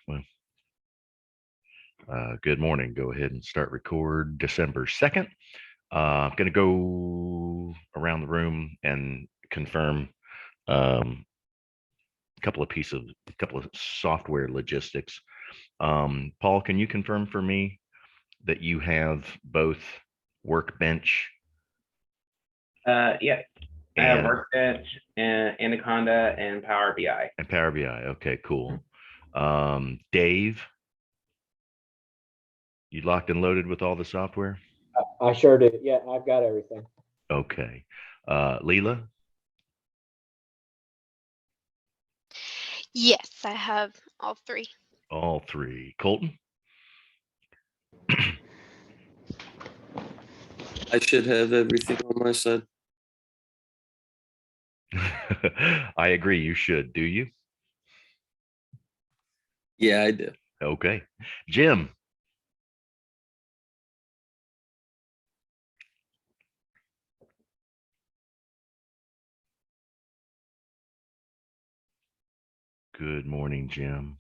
Well, good morning. Go ahead and start record December 2nd. I'm going to go around the room and confirm a couple of software logistics. Paul, can you confirm for me that you have both Workbench Yeah, I have and Workbench and Anaconda and Power BI. Power BI? Okay, cool. Dave, you locked and loaded with all the software? I sure do. Yeah, I've got everything. Okay. Leela? Yes, I have all three. All three. Colton? I should have everything on my side. I agree. You should. Do you? Yeah, I do. Okay. Jim? Good morning, Jim.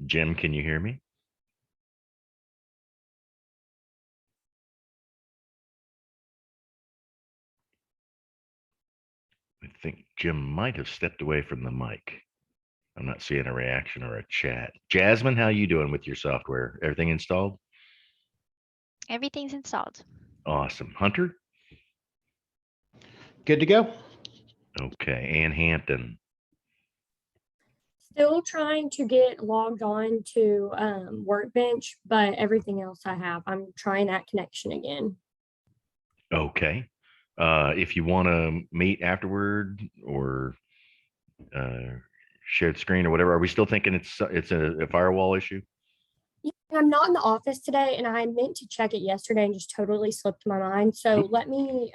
Jim, can you hear me? I think Jim might have stepped away from the mic. I'm not seeing a reaction or a chat. Jasmine, how you doing with your software? Everything installed? Everything's installed. Awesome. Hunter? Good to go. Okay. Ann Hampton. Still trying to get logged on to Workbench, but everything else I have, I'm trying that connection again. Okay. If you want to meet afterward or shared screen or whatever, are we still thinking it's a firewall issue? Yeah, I'm not in the office today, and I meant to check it yesterday and just totally slipped my mind. So let me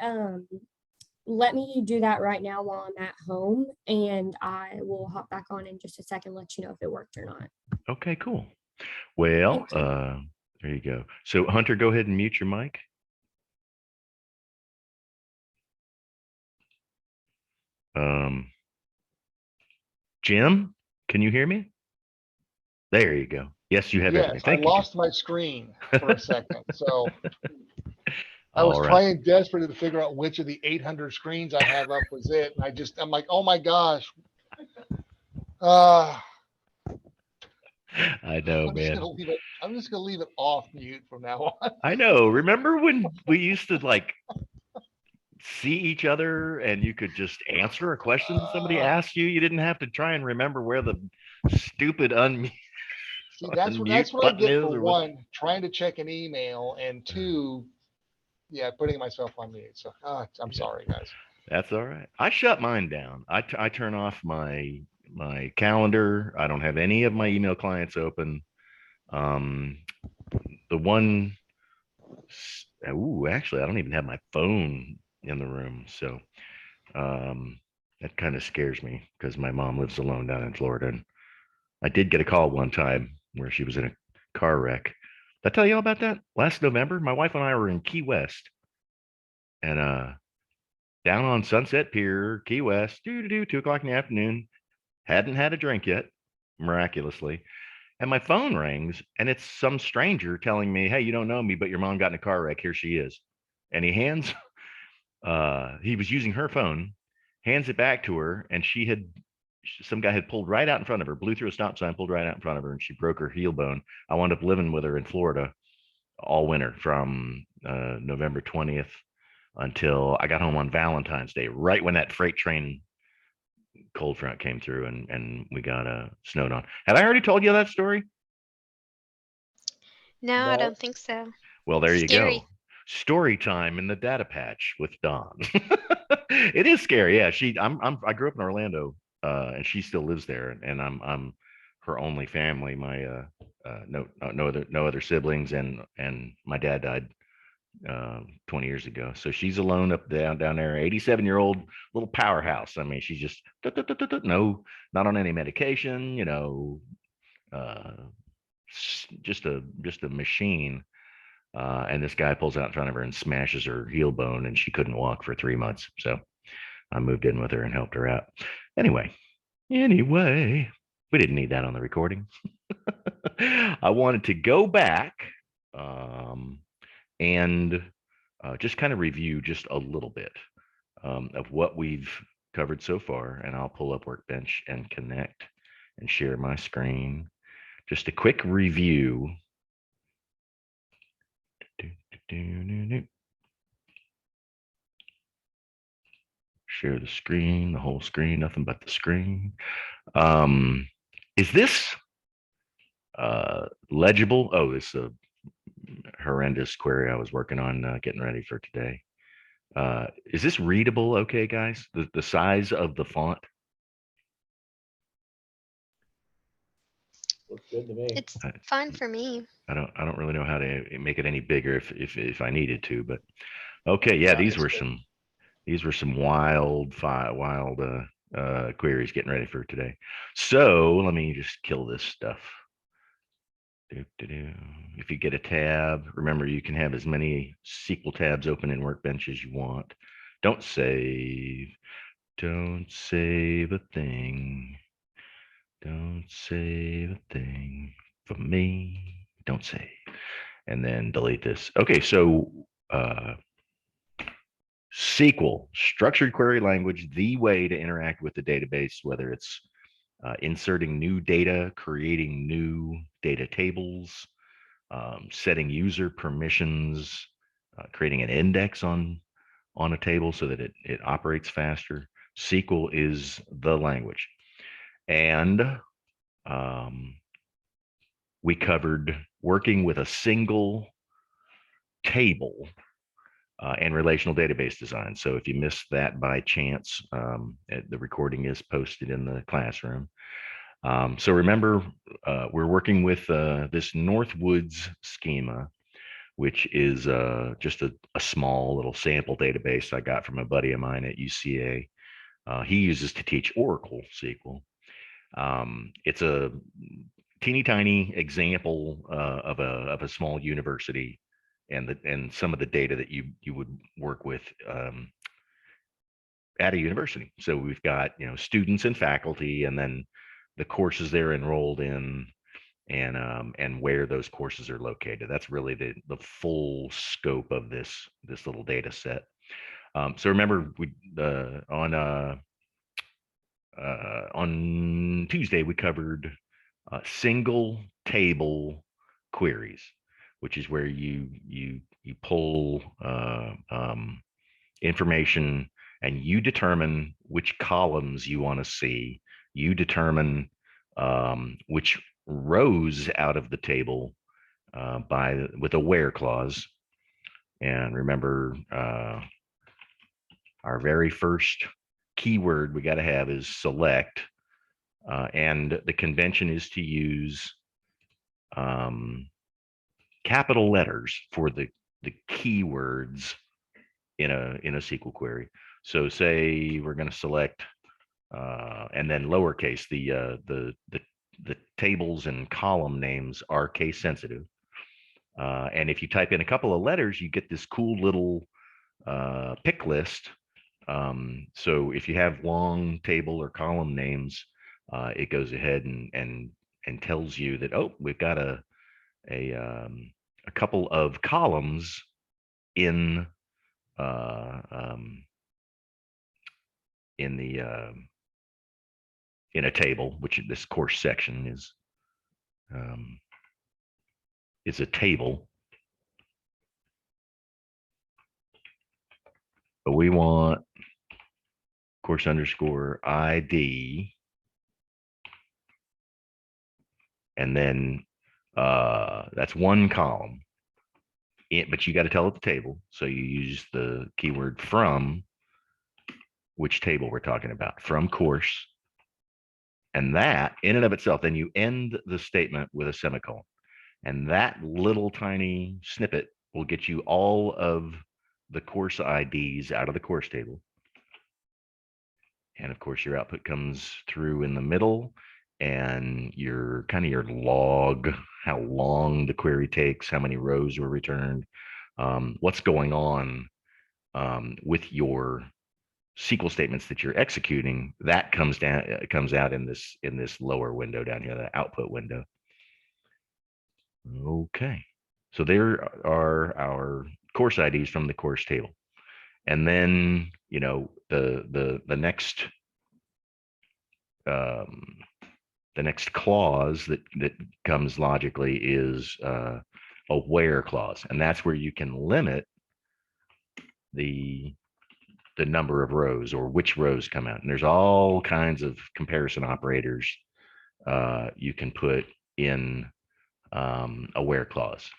do that right now while I'm at home, and I will hop back on in just a second, let you know if it worked or not. Okay, cool. Well, there you go. So Hunter, go ahead and mute your mic. Jim, can you hear me? There you go. Yes, you have everything. Yes, I Thank you. lost my screen for a second. So I was All right. trying desperately to figure out which of the 800 screens I have up was it. And I'm like, oh my gosh. I know, I'm just gonna leave it off mute from now on. I know. Remember when we used to like see each other and you could just answer a question somebody asked you? You didn't have to try and remember where the stupid unmute. See, that's what I get for one, trying to check an email, and two, yeah, putting myself on mute. So I'm sorry, guys. That's all right. I shut mine down. I turn off my calendar. I don't have any of my email clients open. The one, actually, I don't even have my phone in the room. So that kind of scares me because my mom lives alone down in Florida. And I did get a call one time where she was in a car wreck. Did I tell you all about that? Last November, my wife and I were in Key West. And down on Sunset Pier, Key West, 2:00 in the afternoon. Hadn't had a drink yet, miraculously. And my phone rings, and it's some stranger telling me, "Hey, you don't know me, but your mom got in a car wreck. Here she is." And he hands, he was using her phone, hands it back to her, and some guy had pulled right out in front of her, blew through a stop sign, pulled right out in front of her, and she broke her heel bone. I wound up living with her in Florida all winter from November 20th until I got home on Valentine's Day, right when that freight train cold front came through and we got snowed on. Have I already told you that story? No, I don't think so. Well, there you Scary. go. Story time in the data patch with Dawn. It is scary. Yeah, I grew up in Orlando, and she still lives there, and I'm her only family. My no other siblings, and my dad died 20 years ago. So she's alone up down there, 87-year-old little powerhouse. I mean, she's just no, not on any medication, just a machine. And this guy pulls out in front of her and smashes her heel bone, and she couldn't walk for 3 months. So I moved in with her and helped her out. Anyway, we didn't need that on the recording. I wanted to go back and just kind of review just a little bit of what we've covered so far. And I'll pull up Workbench and connect and share my screen. Just a quick review. Share the screen, the whole screen, nothing but the screen. Is this legible? Oh, it's a horrendous query I was working on getting ready for today. Is this readable okay, guys? The size of the font? Looks good to me. It's fine for me. I don't really know how to make it any bigger if I needed to, but okay, yeah, these were some wild queries getting ready for today. So let me just kill this stuff. If you get a tab, remember you can have as many SQL tabs open in Workbench as you want. Don't save a thing. Don't save a thing for me. Don't save. And then delete this. Okay, so SQL, structured query language, the way to interact with the database, whether it's inserting new data, creating new data tables, setting user permissions, creating an index on a table so that it operates faster. SQL is the language. And we covered working with a single table and relational database design. So if you missed that by chance, the recording is posted in the classroom. So remember, we're working with this Northwoods schema, which is just a small little sample database I got from a buddy of mine at UCA. He uses to teach Oracle SQL. It's a teeny tiny example of a small university and some of the data that you would work with at a university. So we've got students and faculty, and then the courses they're enrolled in, and where those courses are located. That's really the full scope of this little data set. So remember, we on Tuesday we covered single table queries, which is where you pull information and you determine which columns you want to see. You determine which rows out of the table with a where clause. And remember, our very first keyword we got to have is select. And the convention is to use capital letters for the keywords in a SQL query. So say we're going to select and then lowercase. The tables and column names are case sensitive. And if you type in a couple of letters, you get this cool little pick list. So if you have long table or column names, it goes ahead and tells you that, oh, we've got a couple of columns in a table, which this course section is a table. But we want course underscore ID, and then that's one column. But you got to tell it the table. So you use the keyword from, which table we're talking about, from course. And that in and of itself, then you end the statement with a semicolon. And that little tiny snippet will get you all of the course IDs out of the course table. And of course, your output comes through in the middle. and your kind of your log, how long the query takes, how many rows were returned, what's going on with your SQL statements that you're executing. That comes out in this lower window down here, the output window. Okay, so there are our course IDs from the course table. And then, the next clause that comes logically is a where clause. And that's where you can limit the number of rows or which rows come out. And there's all kinds of comparison operators you can put in a where clause.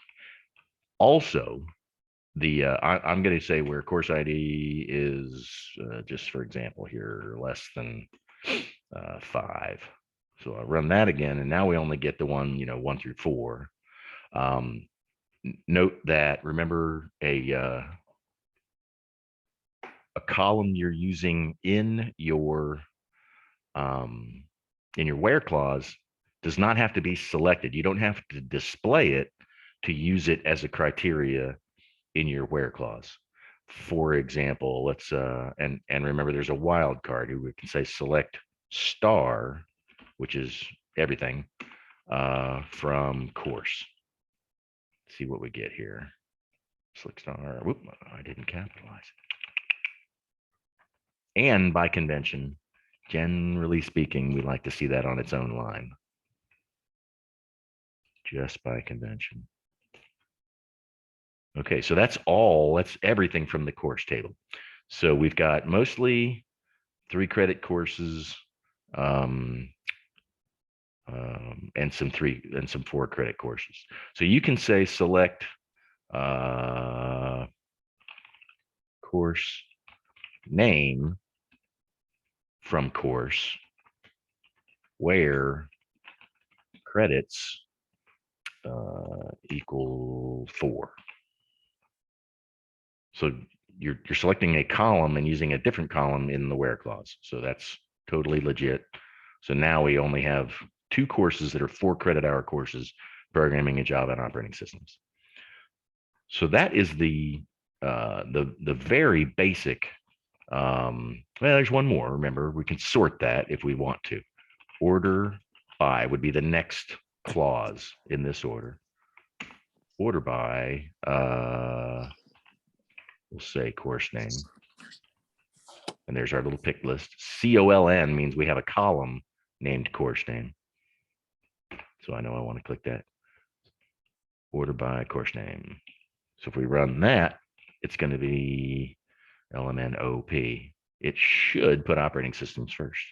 Also, I'm going to say where course ID is, just for example here, less than 5. So I run that again, and now we only get the one, 1 through 4. Note that, remember, a column you're using in your where clause does not have to be selected. You don't have to display it to use it as a criteria in your where clause. For example, let's and remember, there's a wild card. We can say select star, which is everything, from course. Let's see what we get here. Select star. Whoop, I didn't capitalize it. And by convention, generally speaking, we like to see that on its own line. Just by convention. Okay, so that's everything from the course table. So we've got mostly 3-credit courses, and some 4-credit courses. So you can say select course name from course where credits equal 4. So you're selecting a column and using a different column in the where clause. So that's totally legit. So now we only have 2 courses that are 4-credit-hour courses, programming in Java and operating systems. So that is the very basic. Well, there's one more. Remember, we can sort that if we want to. Order by would be the next clause in this order. Order by, we'll say course name. And there's our little pick list. COLN means we have a column named course name. So I know I want to click that. Order by course name. So if we run that, it's going to be LMNOP. It should put operating systems first.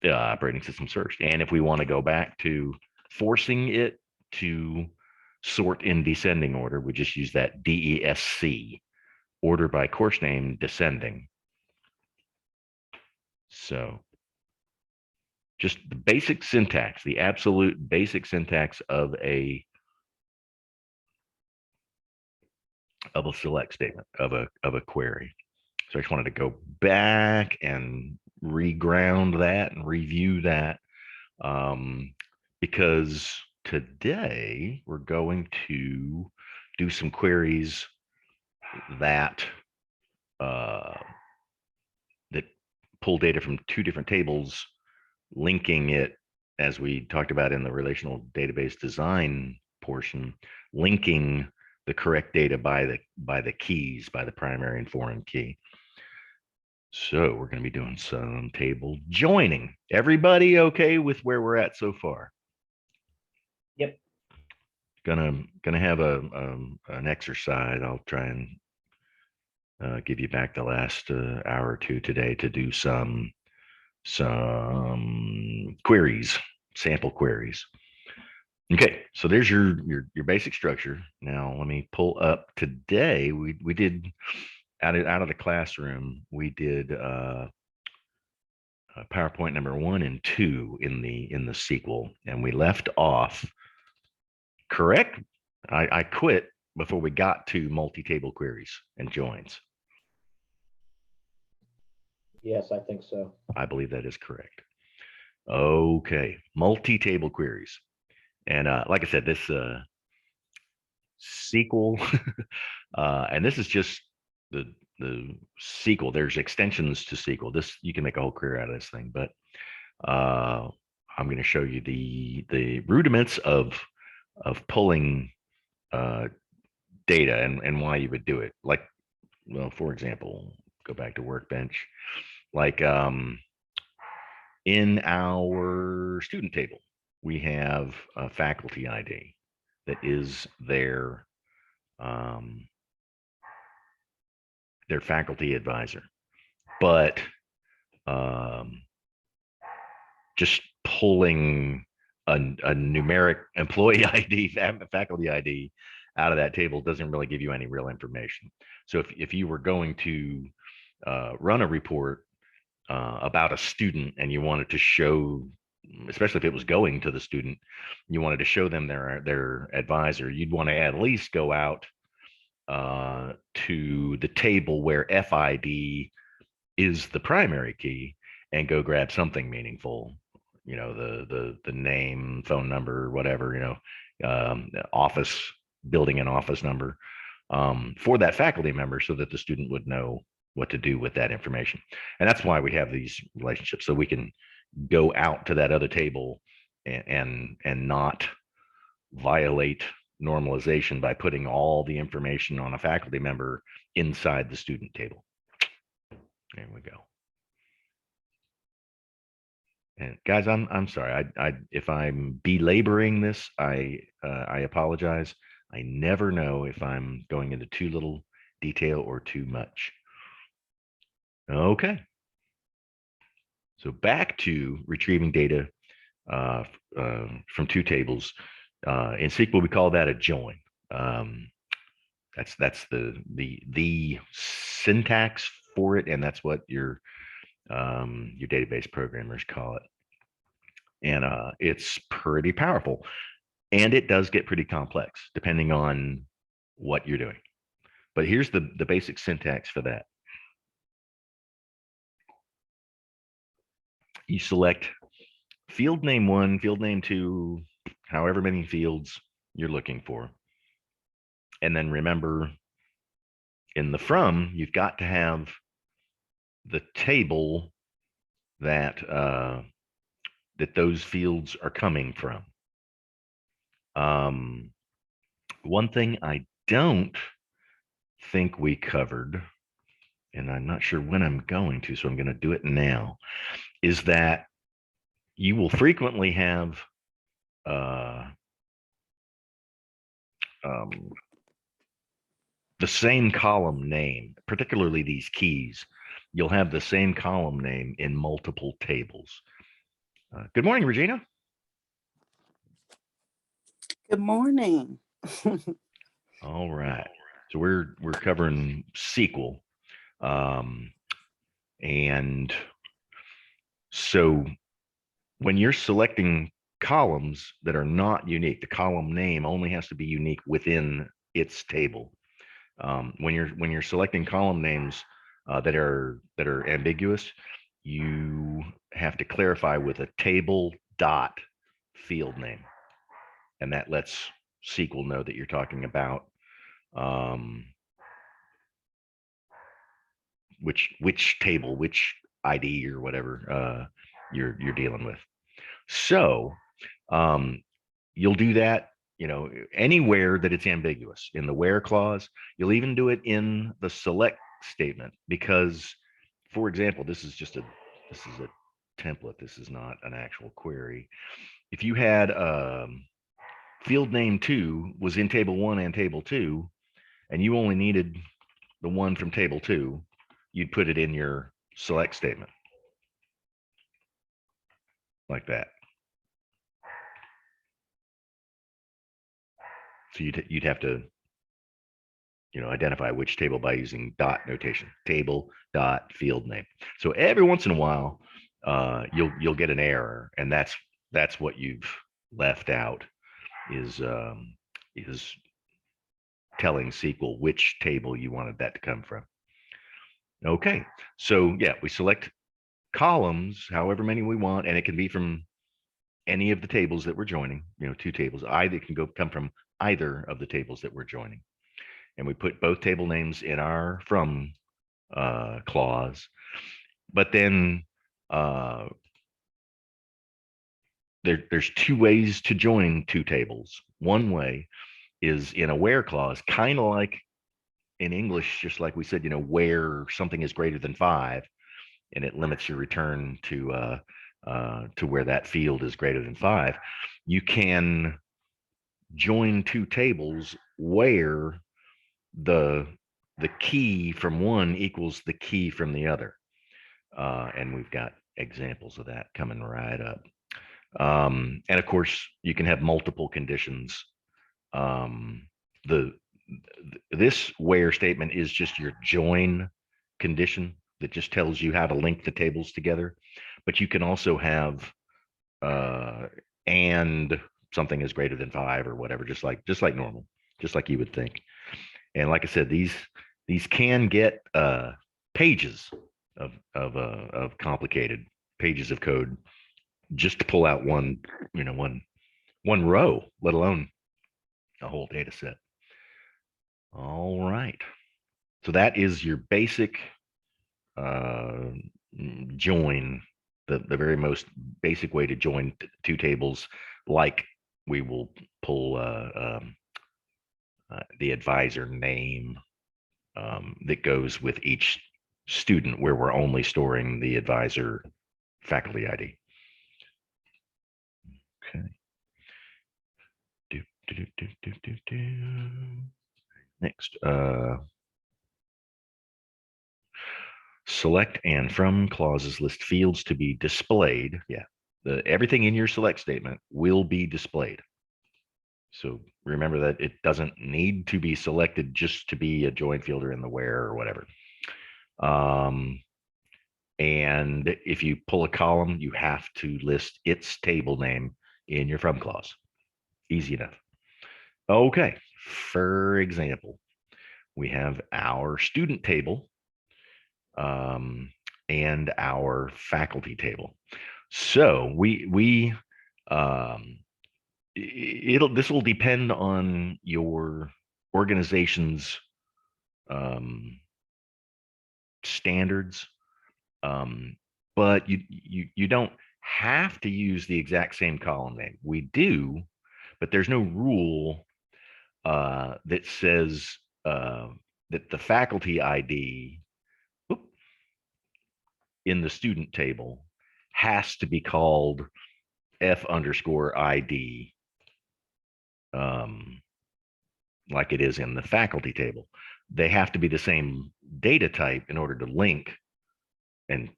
Operating systems first. And if we want to go back to forcing it to sort in descending order, we just use that DESC, order by course name descending. So just the basic syntax, the absolute basic syntax of a select statement, of a query. So I just wanted to go back and reground that and review that, because today we're going to do some queries that that pull data from 2 different tables, linking it, as we talked about in the relational database design portion, linking the correct data by the keys, by the primary and foreign key. So we're going to be doing some table joining. Everybody okay with where we're at so far? Yep. Gonna have an exercise. I'll try and give you back the last hour or 2 today to do some queries, sample queries. Okay, so there's your basic structure. Now let me pull up. Today we did out of the classroom, we did PowerPoint number 1 and 2 in the sequel, and we left off. Correct? I quit before we got to multi-table queries and joins. Yes, I think so. I believe that is correct. Okay, multi-table queries. And like I said, this SQL, and this is just the SQL. There's extensions to SQL. This you can make a whole career out of this thing, but I'm going to show you the rudiments of pulling data and why you would do it. Like, well, for example, go back to Workbench. Like in our student table, we have a faculty ID that is their faculty advisor, but just pulling a numeric employee ID, faculty ID out of that table doesn't really give you any real information. So if you were going to run a report about a student and you wanted to show, especially if it was going to the student, you wanted to show them their advisor, you'd want to at least go out to the table where FID is the primary key and go grab something meaningful, the name, phone number, whatever, office, building and office number for that faculty member so that the student would know what to do with that information. And that's why we have these relationships, so we can go out to that other table and not violate normalization by putting all the information on a faculty member inside the student table. There we go. And guys, I'm sorry. I if I'm belaboring this, I apologize. I never know if I'm going into too little detail or too much. Okay. So back to retrieving data from two tables. In SQL, we call that a join. That's the syntax for it, and that's what your database programmers call it. And it's pretty powerful, and it does get pretty complex depending on what you're doing. But here's the basic syntax for that. You select field name 1, field name 2, however many fields you're looking for. And then remember, in the from, you've got to have the table that that those fields are coming from. One thing I don't think we covered, and I'm not sure when I'm going to, so I'm going to do it now, is that you will frequently have the same column name, particularly these keys. You'll have the same column name in multiple tables. Good morning, Regina. Good morning. All right. So we're covering SQL. And so when you're selecting columns that are not unique, the column name only has to be unique within its table. When you're selecting column names that are ambiguous, you have to clarify with a table dot field name, and that lets SQL know that you're talking about which table, which ID or whatever you're dealing with. So you'll do that, anywhere that it's ambiguous in the where clause. You'll even do it in the select statement, because, for example, this is a template. This is not an actual query. If you had field name 2 was in table 1 and table 2, and you only needed the one from table 2, you'd put it in your select statement like that. So you'd have to, identify which table by using dot notation, table dot field name. So every once in a while, you'll get an error, and that's what you've left out is telling SQL which table you wanted that to come from. Okay, so yeah, we select columns, however many we want, and it can be from any of the tables that we're joining, two tables. Either can come from either of the tables that we're joining. And we put both table names in our from clause. But then there's two ways to join two tables. One way is in a where clause, kind of like in English, just like we said, where something is greater than 5, and it limits your return to where that field is greater than 5. You can join two tables where the key from one equals the key from the other. And we've got examples of that coming right up. And of course, you can have multiple conditions. This where statement is just your join condition that just tells you how to link the tables together. But you can also have and something is greater than 5 or whatever, just like normal, just like you would think. And like I said, these can get pages of complicated pages of code just to pull out one row, let alone a whole data set. All right. So that is your basic join, the very most basic way to join two tables, like we will pull the advisor name that goes with each student, where we're only storing the advisor faculty ID. Okay. Next, select and from clauses list fields to be displayed. Yeah, everything in your select statement will be displayed. So remember that it doesn't need to be selected just to be a join field or in the where or whatever. And if you pull a column, you have to list its table name in your from clause. Easy enough. Okay, for example, we have our student table and our faculty table. So this will depend on your organization's standards, but you don't have to use the exact same column name. We do, but there's no rule that says that the faculty ID in the student table has to be called F_ID, like it is in the faculty table. They have to be the same data type in order to link and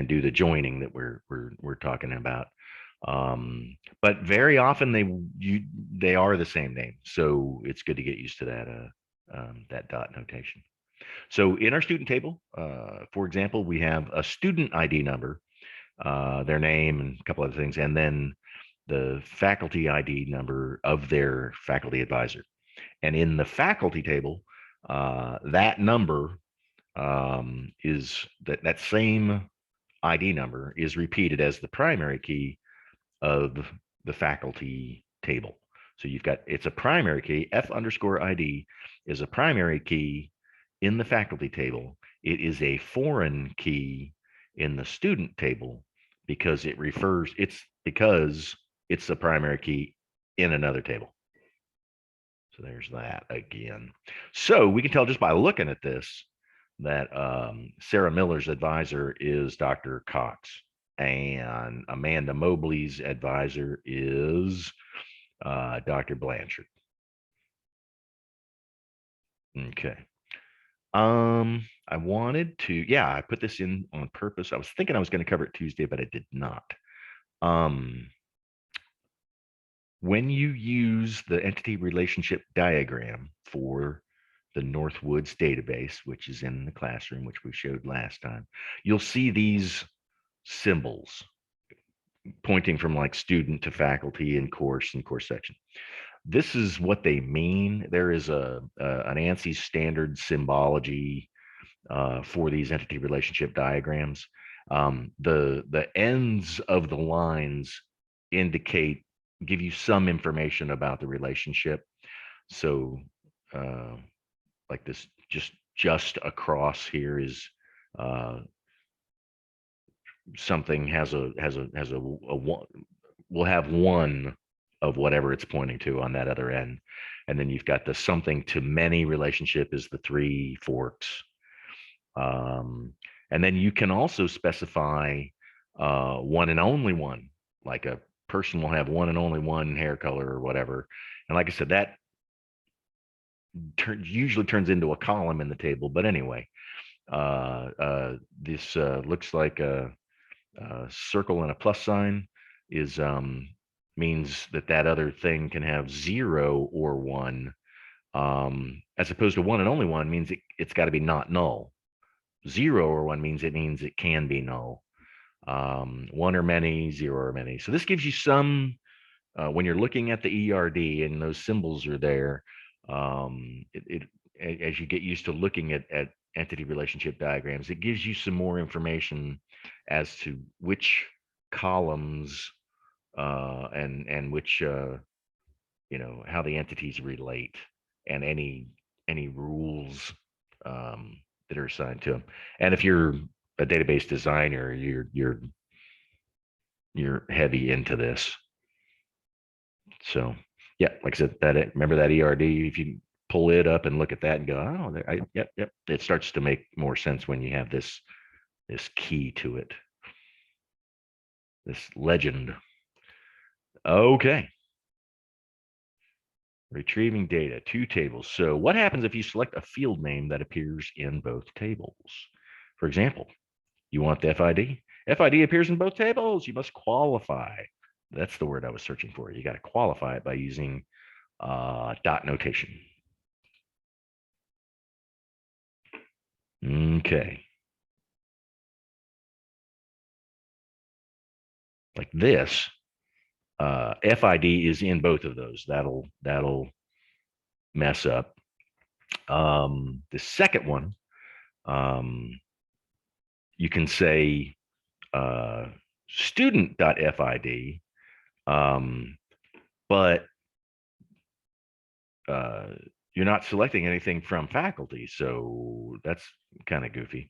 do the joining that we're talking about. But very often they are the same name, so it's good to get used to that dot notation. So in our student table, for example, we have a student ID number, their name and a couple other things, and then the faculty ID number of their faculty advisor. And in the faculty table, that number is that same ID number is repeated as the primary key of the faculty table. So it's a primary key. F_ID is a primary key in the faculty table. It is a foreign key in the student table because it's the primary key in another table. So there's that again. So we can tell just by looking at this that Sarah Miller's advisor is Dr. Cox, and Amanda Mobley's advisor is Dr. Blanchard. Okay. I wanted to, I put this in on purpose. I was thinking I was going to cover it Tuesday, but I did not. When you use the entity relationship diagram for the Northwoods database, which is in the classroom, which we showed last time, you'll see these symbols pointing from like student to faculty and course section. This is what they mean. There is an ANSI standard symbology for these entity relationship diagrams. The ends of the lines give you some information about the relationship. So like this, just across here is something has a one, will have one of whatever it's pointing to on that other end. And then you've got the something to many relationship is the three forks. And then you can also specify one and only one, like a person will have one and only one hair color or whatever. And like I said, that usually turns into a column in the table. But anyway, this looks like a circle and a plus sign is means that other thing can have 0 or 1, as opposed to one and only one means it's got to be not null. 0 or 1 means it can be null. 1 or many, 0 or many. So this gives you some when you're looking at the ERD and those symbols are there. As you get used to looking at entity relationship diagrams, it gives you some more information as to which columns and which how the entities relate, and any rules that are assigned to them. And if you're a database designer, you're heavy into this. So yeah, like I said, remember that ERD, if you pull it up and look at that and go, oh, yep, it starts to make more sense when you have this key to it, this legend. Okay. Retrieving data, 2 tables. So what happens if you select a field name that appears in both tables? For example, you want the FID. FID appears in both tables. You must qualify. That's the word I was searching for. You got to qualify it by using dot notation. Okay. Like this, FID is in both of those. That'll mess up. The second one, you can say student.fid, but you're not selecting anything from faculty, so that's kind of goofy.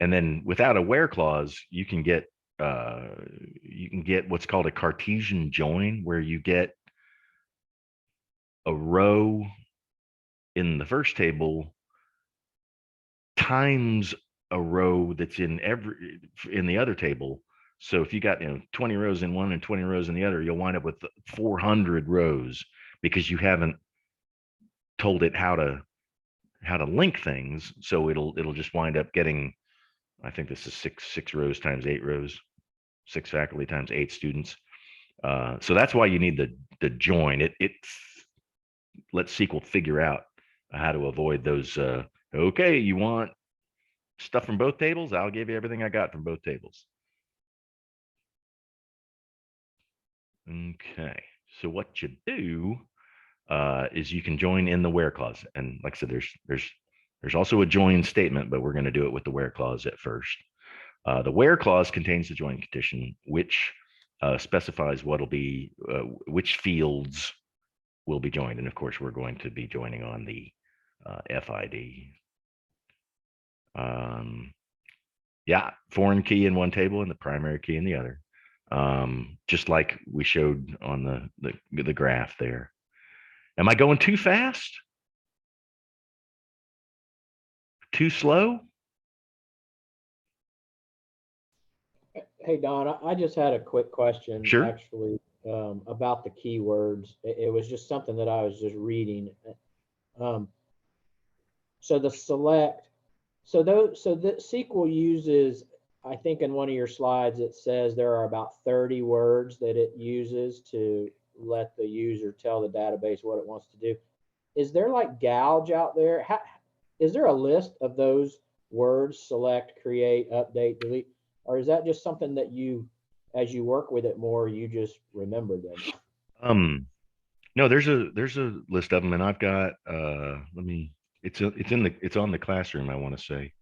And then without a where clause, you can get what's called a Cartesian join, where you get a row in the first table times a row that's in the other table. So if you got 20 rows in one and 20 rows in the other, you'll wind up with 400 rows because you haven't told it how to link things. So it'll just wind up getting, I think this is six rows times 8 rows, 6 faculty times 8 students. So that's why you need the join. It lets SQL figure out how to avoid those. Okay, you want stuff from both tables? I'll give you everything I got from both tables. Okay, so what you do is you can join in the where clause, and like I said, there's also a join statement, but we're going to do it with the where clause at first. The where clause contains the join condition, which specifies what'll be which fields will be joined, and of course we're going to be joining on the FID. Yeah, foreign key in one table and the primary key in the other. Just like we showed on the graph there. Am I going too fast? Too slow? Hey, Don, I just had a quick question. Sure. Actually, about the keywords. It was just something that I was just reading. So the select, so the SQL uses, I think in one of your slides, it says there are about 30 words that it uses to let the user tell the database what it wants to do. Is there like gouge out there? Is there a list of those words, select, create, update, delete? Or is that just something that you, as you work with it more, you just remember them? No, there's a list of them, and I've got let me It's on the classroom, I want to say.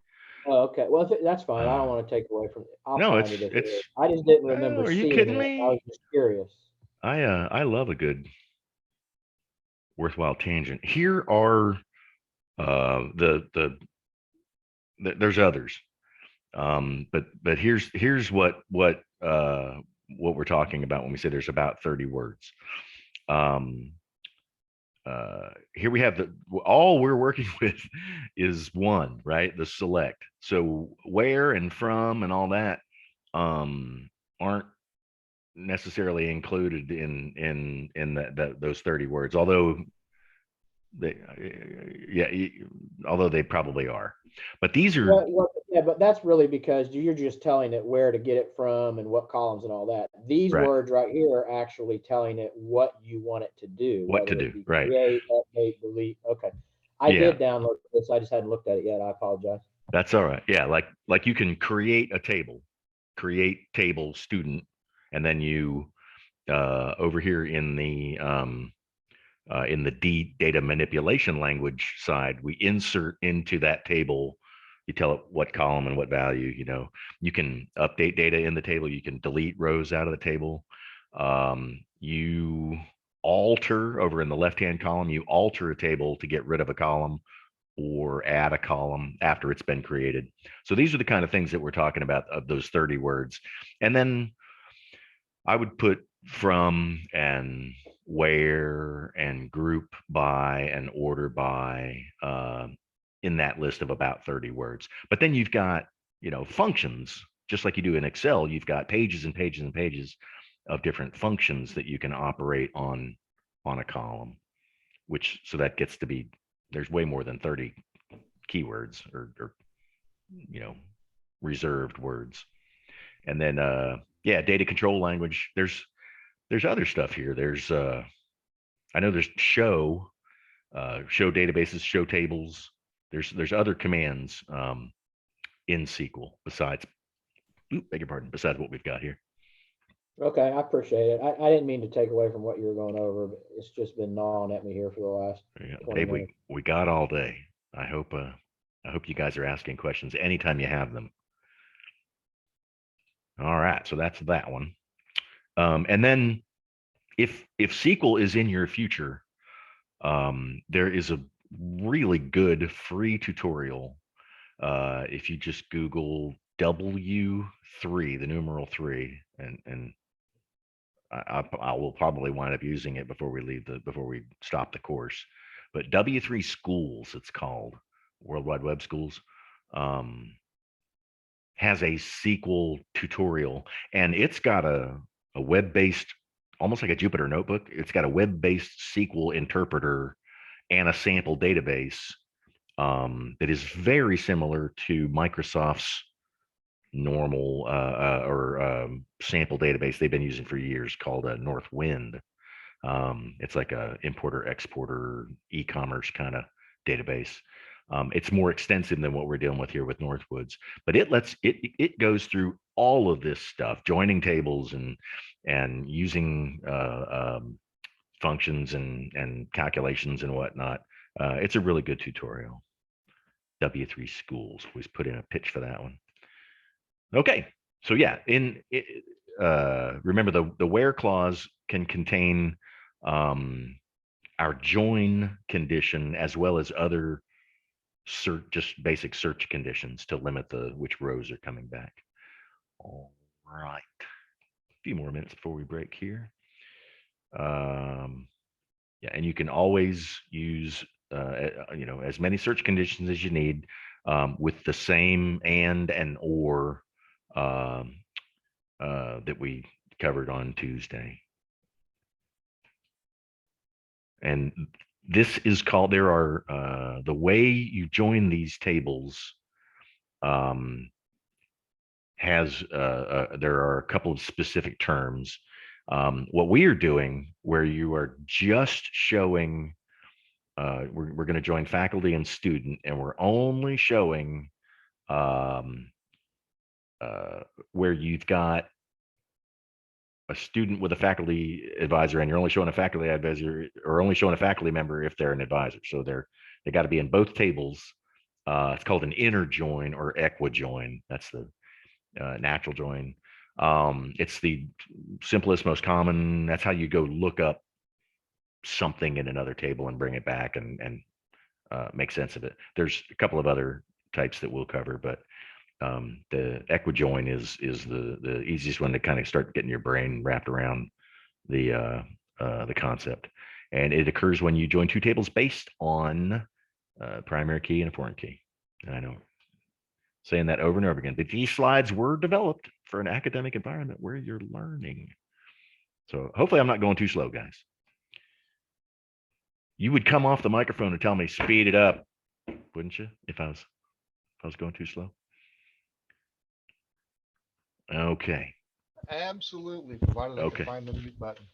Oh, okay. Well, that's fine. I don't want to take away from it. I'll No, find it's it. If it is. it's. I just didn't Oh, remember are you seeing kidding it. I was me? just curious. I love a good worthwhile tangent. Here are there's others. But here's what we're talking about when we say there's about 30 words. Here we have all we're working with is one, right? The select. So where and from and all that aren't necessarily included in those 30 words, although they although they probably are. But these are Yeah, but that's really because you're just telling it where to get it from and what columns and all that. These right. words right here are actually telling it what you want it to do. What to whether it do, be right. Create, update, delete. Okay. I Yeah. did download this. I just hadn't looked at it yet. I apologize. That's all right. Yeah, like you can create a table, create table student, and then you over here in the data manipulation language side, we insert into that table. You tell it what column and what value. You can update data in the table. You can delete rows out of the table. You alter over in the left-hand column. You alter a table to get rid of a column or add a column after it's been created. So these are the kind of things that we're talking about of those 30 words. And then I would put from and where and group by and order by in that list of about 30 words. But then you've got, functions, just like you do in Excel. You've got pages and pages and pages of different functions that you can operate on a column, so that gets to be, there's way more than 30 keywords or reserved words. And then data control language, there's other stuff here. There's I know there's show databases, show tables. There's other commands in SQL besides besides what we've got here. Okay, I appreciate it. I didn't mean to take away from what you were going over, but it's just been gnawing at me here for the last 20 Hey, minutes. we got all day. I hope you guys are asking questions anytime you have them. All right, so that's that one. And then if SQL is in your future, there is a really good free tutorial. If you just Google W3, the numeral 3, and I will probably wind up using it before we stop the course. But W3 Schools, it's called, World Wide Web Schools, has a SQL tutorial, and it's got a web-based, almost like a Jupyter notebook. It's got a web-based SQL interpreter and a sample database that is very similar to Microsoft's normal sample database they've been using for years called Northwind. It's like a importer exporter e-commerce kind of database. It's more extensive than what we're dealing with here with Northwoods, but it goes through all of this stuff, joining tables and using functions and calculations and whatnot. It's a really good tutorial. W3 Schools. Always put in a pitch for that one. Okay, so yeah, remember the where clause can contain our join condition as well as other just basic search conditions to limit which rows are coming back. All right, a few more minutes before we break here. Yeah, and you can always use as many search conditions as you need with the same and or that we covered on Tuesday. And this is called, there are the way you join these tables has there are a couple of specific terms. What we are doing, where you are just showing, we're going to join faculty and student, and we're only showing where you've got a student with a faculty advisor, and you're only showing a faculty advisor or only showing a faculty member if they're an advisor. So they're They got to be in both tables. It's called an inner join or equijoin. That's the natural join. It's the simplest, most common. That's how you go look up something in another table and bring it back and make sense of it. There's a couple of other types that we'll cover, but the equijoin is the easiest one to kind of start getting your brain wrapped around the concept. And it occurs when you join two tables based on primary key and a foreign key. And I know saying that over and over again, but these slides were developed for an academic environment where you're learning. So hopefully I'm not going too slow, guys. You would come off the microphone and tell me speed it up, wouldn't you? If I was going too slow. Okay. Absolutely, provided I Okay. can find the mute button.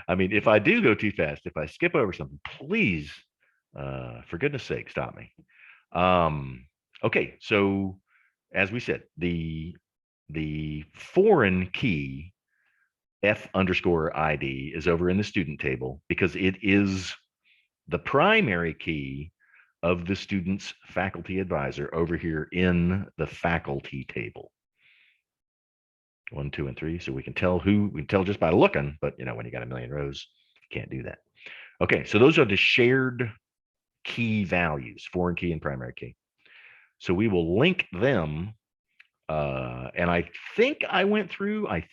I mean, if I do go too fast, if I skip over something, please, for goodness sake, stop me. Okay, so as we said, the foreign key F_ID is over in the student table because it is the primary key of the student's faculty advisor over here in the faculty table. 1, 2, and 3. So we can tell just by looking, but you know, when you got a million rows, you can't do that. Okay, so those are the shared key values, foreign key and primary key. So we will link them. And I think I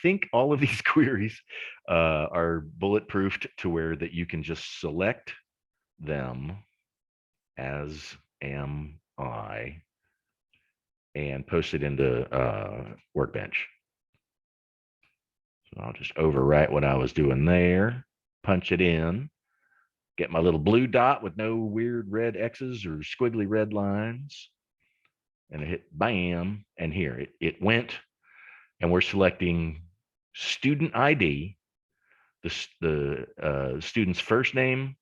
think all of these queries are bulletproofed to where that you can just select them as am I and post it into Workbench. So I'll just overwrite what I was doing there, punch it in, get my little blue dot with no weird red X's or squiggly red lines, and I hit bam, and here it went, and we're selecting student ID, the student's first name,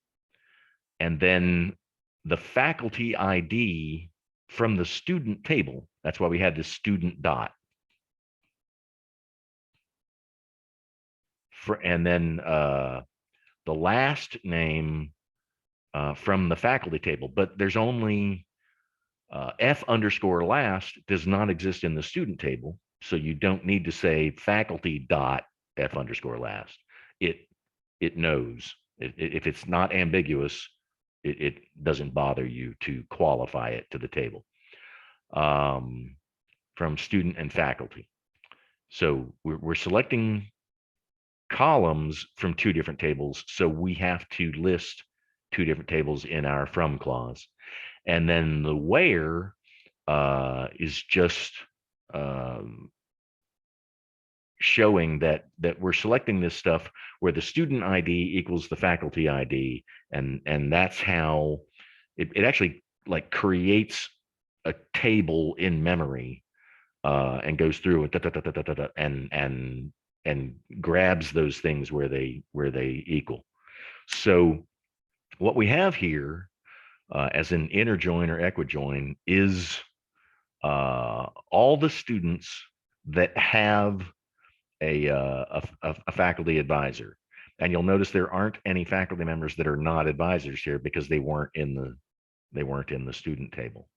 and then the faculty ID from the student table. That's why we had this student dot. And then the last name from the faculty table, but there's only F_last does not exist in the student table. So you don't need to say faculty dot F_last. It knows if it's not ambiguous, it doesn't bother you to qualify it to the table from student and faculty. So we're selecting columns from two different tables. So we have to list two different tables in our from clause. And then the where is just showing that we're selecting this stuff where the student ID equals the faculty ID. And that's how it actually like creates a table in memory and goes through and grabs those things where they equal. So what we have here as an inner join or equijoin is all the students that have a faculty advisor. And you'll notice there aren't any faculty members that are not advisors here because they weren't in the student table.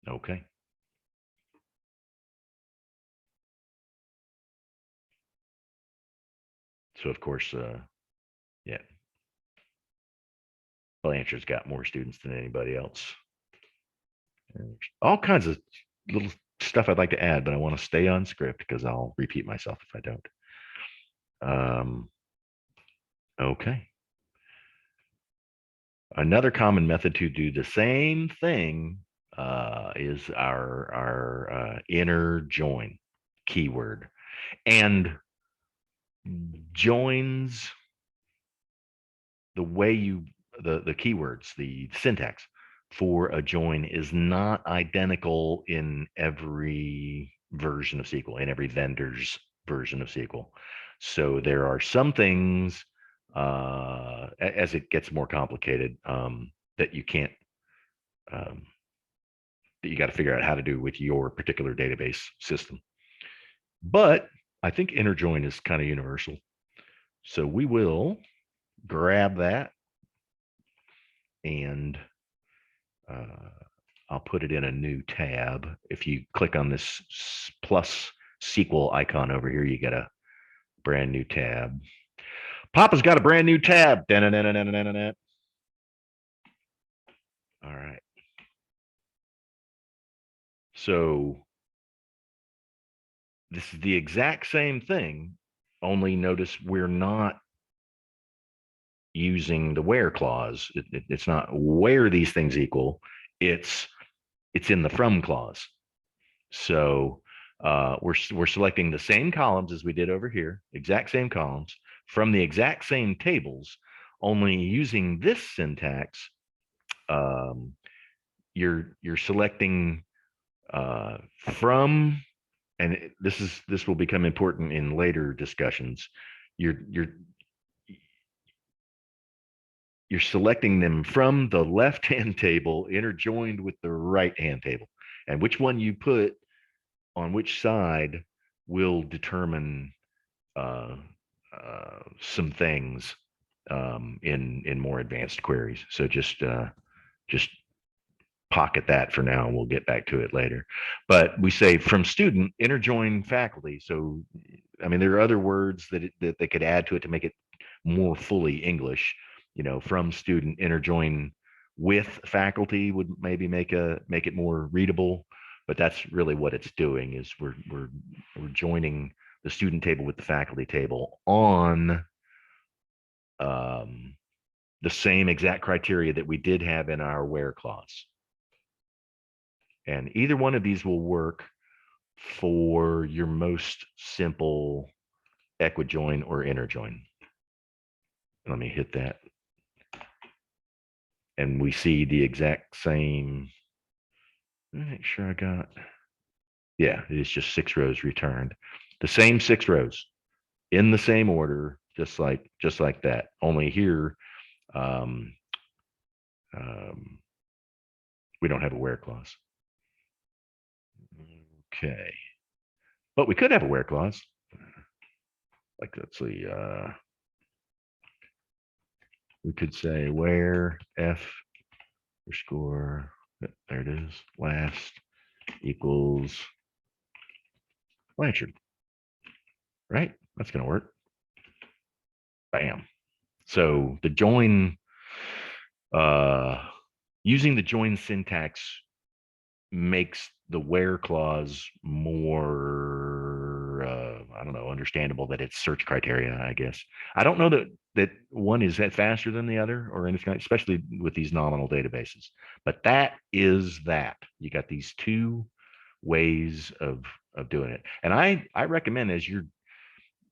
Okay. So of course, yeah, Blanchard's got more students than anybody else. All kinds of little stuff I'd like to add, but I want to stay on script because I'll repeat myself if I don't. Okay. Another common method to do the same thing is our inner join keyword. And joins, the way the keywords, the syntax for a join is not identical in every version of SQL, in every vendor's version of SQL. So there are some things as it gets more complicated that you can't, that you got to figure out how to do with your particular database system. But I think inner join is kind of universal. So we will grab that and I'll put it in a new tab. If you click on this plus SQL icon over here, you get a brand new tab. Papa's got a brand new tab. Da-na-na-na-na-na-na. All right. So this is the exact same thing, only notice we're not using the where clause. It's not where these things equal. It's in the from clause. So we're selecting the same columns as we did over here, exact same columns from the exact same tables, only using this syntax. You're selecting from, and this will become important in later discussions. You're selecting them from the left-hand table interjoined with the right-hand table, and which one you put on which side will determine some things in more advanced queries. So just pocket that for now, and we'll get back to it later. But we say from student interjoin faculty. So I mean, there are other words that they could add to it to make it more fully English. You know, from student interjoin with faculty would maybe make it more readable. But that's really what it's doing, is we're joining the student table with the faculty table on the same exact criteria that we did have in our where clause. And either one of these will work for your most simple equijoin or interjoin. Let me hit that. And we see the exact same. Make sure I got. Yeah, it is just 6 rows returned. The same 6 rows in the same order, just like that. Only here, we don't have a where clause. Okay. But we could have a where clause. Like, let's see, we could say where f underscore, there it is, last equals Blanchard. Right? That's going to work. Bam. So the join, using the join syntax makes the where clause more, I don't know, understandable, that it's search criteria, I guess. I don't know that one is that faster than the other or anything, especially with these nominal databases. But that is that. You got these two ways of doing it. And I recommend, as you're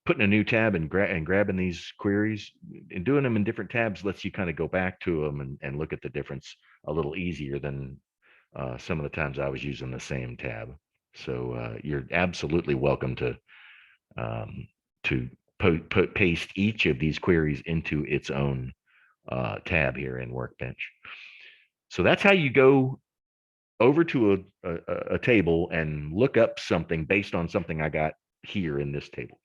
putting a new tab and grabbing these queries and doing them in different tabs, lets you kind of go back to them and look at the difference a little easier than some of the times I was using the same tab. So you're absolutely welcome to paste each of these queries into its own tab here in Workbench. So that's how you go over to a table and look up something based on something I got here in this table.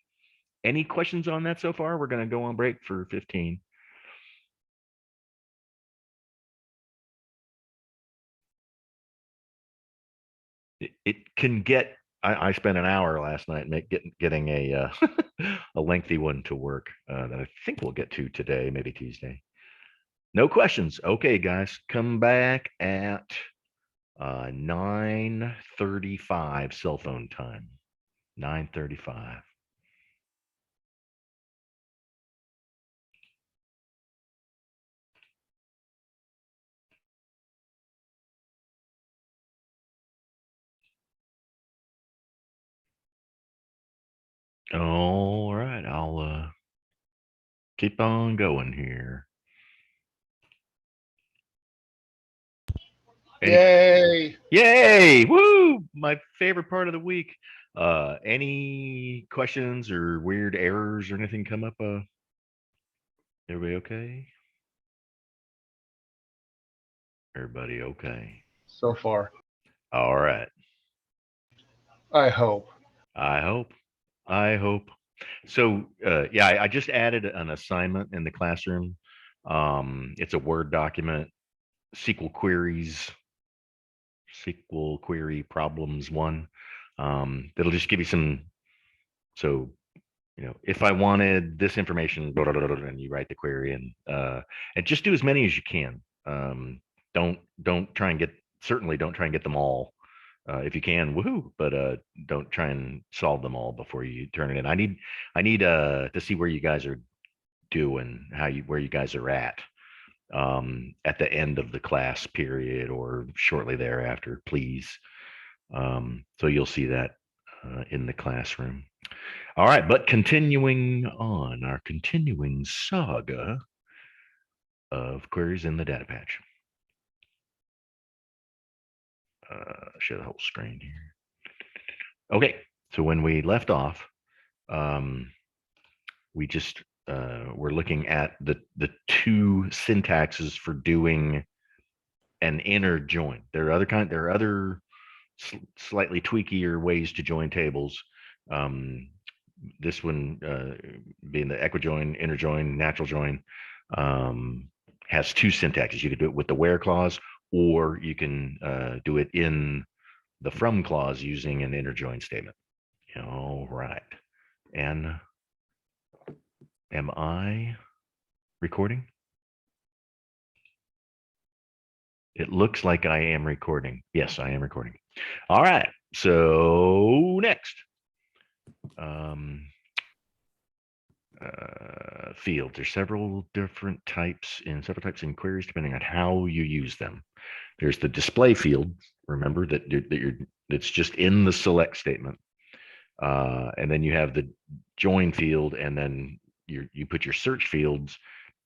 Any questions on that so far? We're going to go on break for 15. It can get, I spent an hour last night getting a a lengthy one to work that I think we'll get to today, maybe Tuesday. No questions. Okay, guys, come back at 9:35 cell phone time. 9:35. All right, I'll keep on going here. Yay. Yay! Woo! My favorite part of the week. Any questions or weird errors or anything come up? Everybody okay? Everybody okay? So far. All right. I hope. I hope. So yeah, I just added an assignment in the classroom. It's a Word document, SQL queries, SQL query problems one. That'll just give you some. So if I wanted this information, blah, blah, blah, blah, and you write the query and just do as many as you can. Don't try and get certainly don't try and get them all. If you can, woohoo! But don't try and solve them all before you turn it in. I need to see where you guys are doing, where you guys are at the end of the class period or shortly thereafter, please. So you'll see that in the classroom. All right, but continuing on our continuing saga of queries in the data patch. Show the whole screen here. Okay, so when we left off, we just we're looking at the two syntaxes for doing an inner join. There are other slightly tweakier ways to join tables. This one being the equijoin, inner join, natural join, has two syntaxes. You could do it with the where clause, or you can do it in the from clause using an inner join statement. All right. And am I recording? It looks like I am recording. Yes, I am recording. All right. So next. Fields. There's several types in queries depending on how you use them. There's the display field. Remember that's just in the select statement. And then you have the join field, and then you put your search fields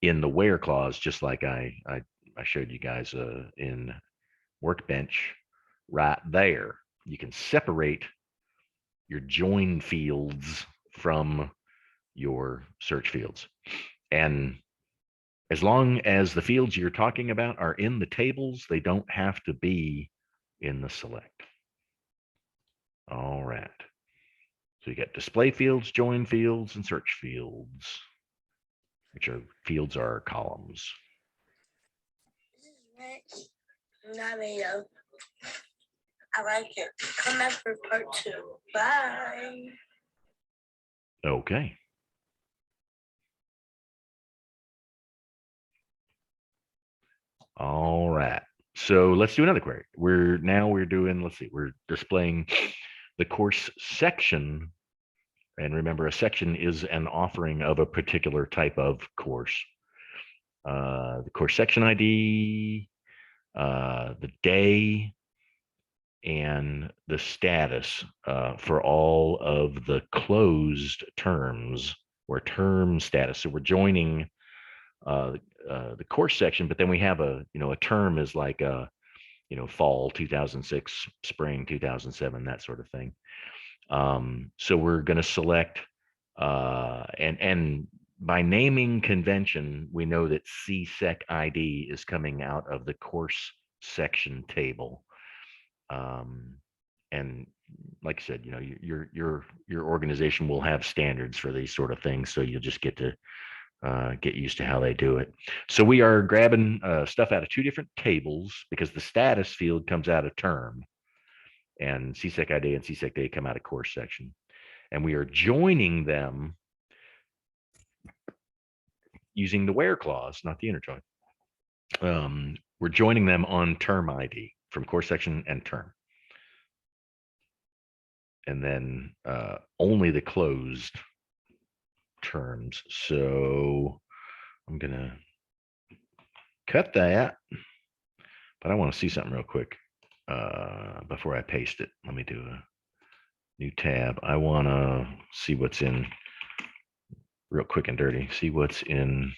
in the where clause, just like I showed you guys in Workbench right there. You can separate your join fields from your search fields. And as long as the fields you're talking about are in the tables, they don't have to be in the select. All right. So you got display fields, join fields, and search fields, which are fields are columns. This is Rich. Not video. I like it. Come back for part 2. Bye. Okay. All right. So let's do another query. We're doing, let's see, we're displaying the course section. And remember, a section is an offering of a particular type of course. The course section ID, the day, and the status for all of the closed terms or term status. So we're joining the course section, but then we have a term is like fall 2006, spring 2007, that sort of thing. So we're going to select and by naming convention, we know that CSEC ID is coming out of the course section table. And like I said, your organization will have standards for these sort of things, so you'll just get to get used to how they do it. So we are grabbing stuff out of two different tables because the status field comes out of term, and CSEC ID and CSEC day come out of course section, and we are joining them using the where clause, not the inner join. We're joining them on term ID from course section and term. And then only the closed terms. So I'm going to cut that, but I want to see something real quick before I paste it. Let me do a new tab. I want to see what's in real quick and dirty. See what's in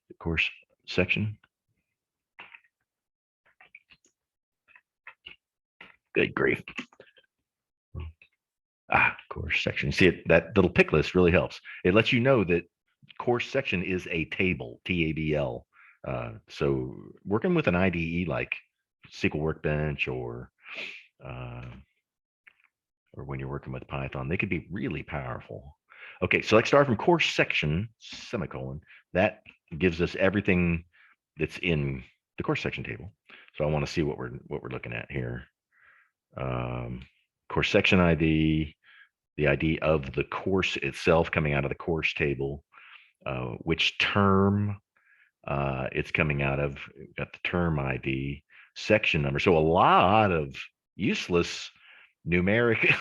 the course section. Good grief. Course section. See it, that little pick list really helps. It lets you know that course section is a table, TABL. So working with an IDE like SQL Workbench or or when you're working with Python, they could be really powerful. Okay, select star from course section, semicolon. That gives us everything that's in the course section table. So I want to see what we're looking at here. Course section ID, the ID of the course itself coming out of the course table, which term it's coming out of. We've got the term ID, section number. So a lot of useless numeric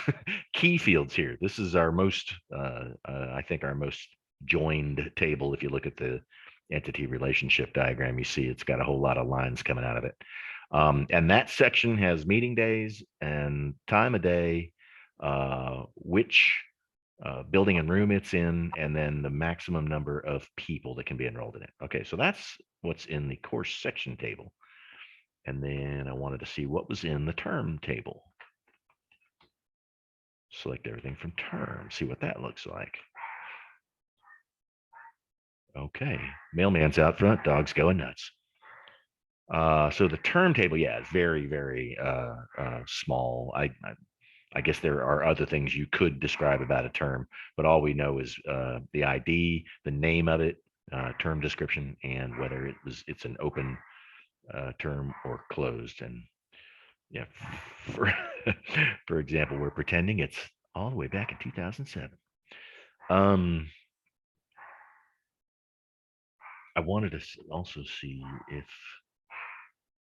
key fields here. This is our most, I think, our most joined table. If you look at the entity relationship diagram, you see it's got a whole lot of lines coming out of it. And that section has meeting days and time of day, which building and room it's in, and then the maximum number of people that can be enrolled in it. Okay, so that's what's in the course section table. And then I wanted to see what was in the term table. Select everything from term, see what that looks like. Okay, mailman's out front, dog's going nuts. So the term table, yeah, is very, very small. I guess there are other things you could describe about a term, but all we know is the ID, the name of it, term description, and whether it's an open term or closed. And yeah, for for example, we're pretending it's all the way back in 2007. I wanted to also see if,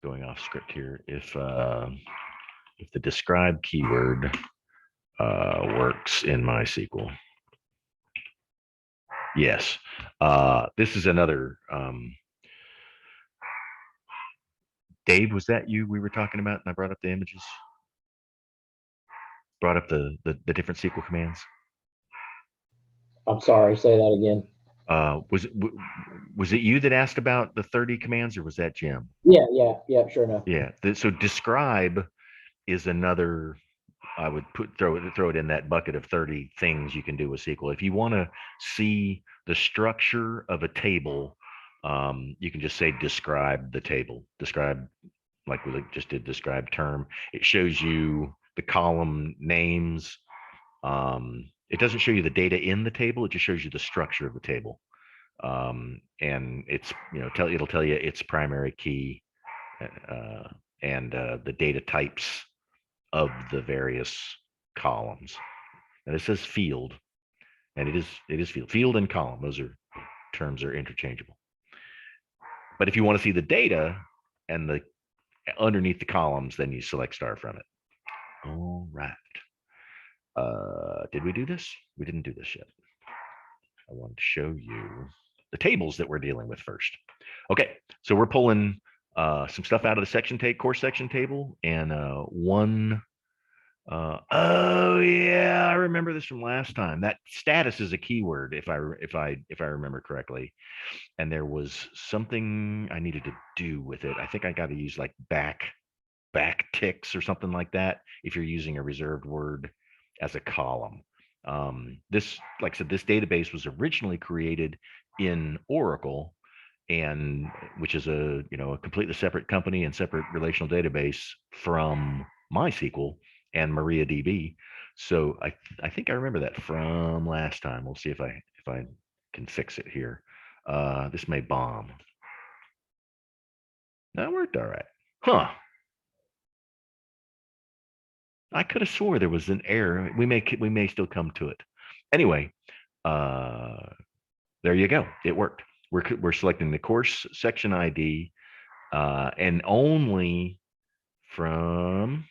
going off script here, if the describe keyword works in MySQL. Yes. This is another. Dave, was that you we were talking about? And I brought up the images. Brought up the different SQL commands. I'm sorry, say that again. Was it you that asked about the 30 commands, or was that Jim? Yeah, sure enough. Yeah. So describe is another. I would throw it in that bucket of 30 things you can do with SQL. If you want to see the structure of a table, you can just say describe the table. Describe, like we just did, describe term. It shows you the column names. It doesn't show you the data in the table. It just shows you the structure of the table. And it's, it'll tell you its primary key and the data types of the various columns. And it says field, and it is field and column. Those terms are interchangeable. But if you want to see the data and the underneath the columns, then you select star from it. All right. Did we do this? We didn't do this yet. I wanted to show you the tables that we're dealing with first. Okay, so we're pulling some stuff out of the course section table, and one. Oh yeah, I remember this from last time. That status is a keyword, if I remember correctly. And there was something I needed to do with it. I think I got to use like back ticks or something like that if you're using a reserved word as a column. This, like I said, this database was originally created in Oracle, and which is a completely separate company and separate relational database from MySQL and MariaDB. So I think I remember that from last time. We'll see if I can fix it here. This may bomb. That worked all right. Huh. I could have swore there was an error. We may still come to it. Anyway, there you go. It worked. We're selecting the course section ID, and only from,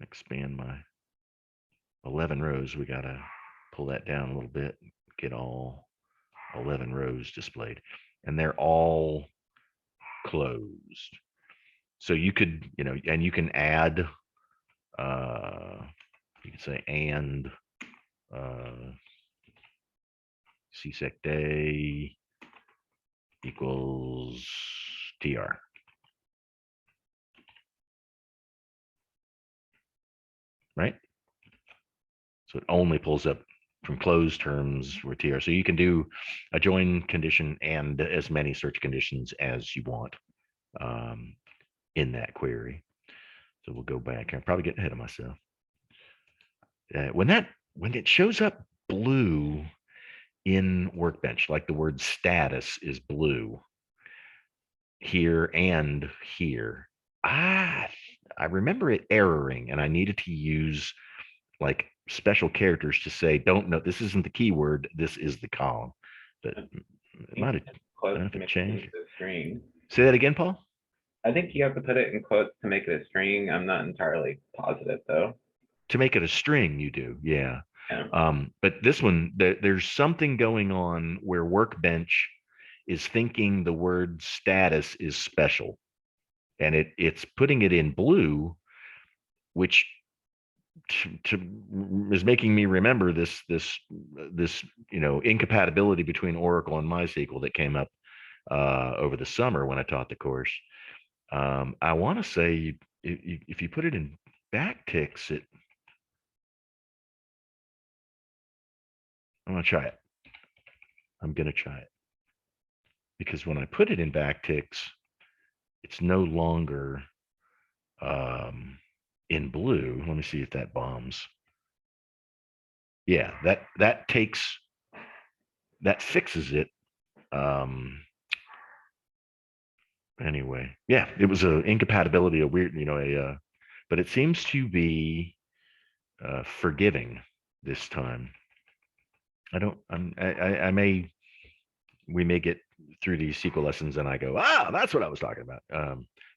expand my 11 rows. We gotta pull that down a little bit, get all 11 rows displayed, and they're all closed. So you could, and you can add, you can say and CSEC day equals TR. Right? So it only pulls up from closed terms with TR. So you can do a join condition and as many search conditions as you want in that query. So we'll go back. I'm probably getting ahead of myself. when it shows up blue in Workbench, like the word status is blue here and here. I remember it erroring, and I needed to use like special characters to say, don't know, this isn't the keyword, this is the column. But it might have, I don't know if it changed. String. Say that again, Paul. I think you have to put it in quotes to make it a string. I'm not entirely positive though. To make it a string, you do, yeah. Yeah. But this one, there's something going on where Workbench is thinking the word status is special, and it's putting it in blue, which is making me remember this incompatibility between Oracle and MySQL that came up over the summer when I taught the course. I want to say if you put it in backticks, I'm gonna try it. I'm gonna try it because when I put it in backticks, it's no longer in blue. Let me see if that bombs. Yeah, that fixes it. Anyway, yeah, it was a incompatibility, a weird, but it seems to be forgiving this time. We may get through these SQL lessons and I go, that's what I was talking about.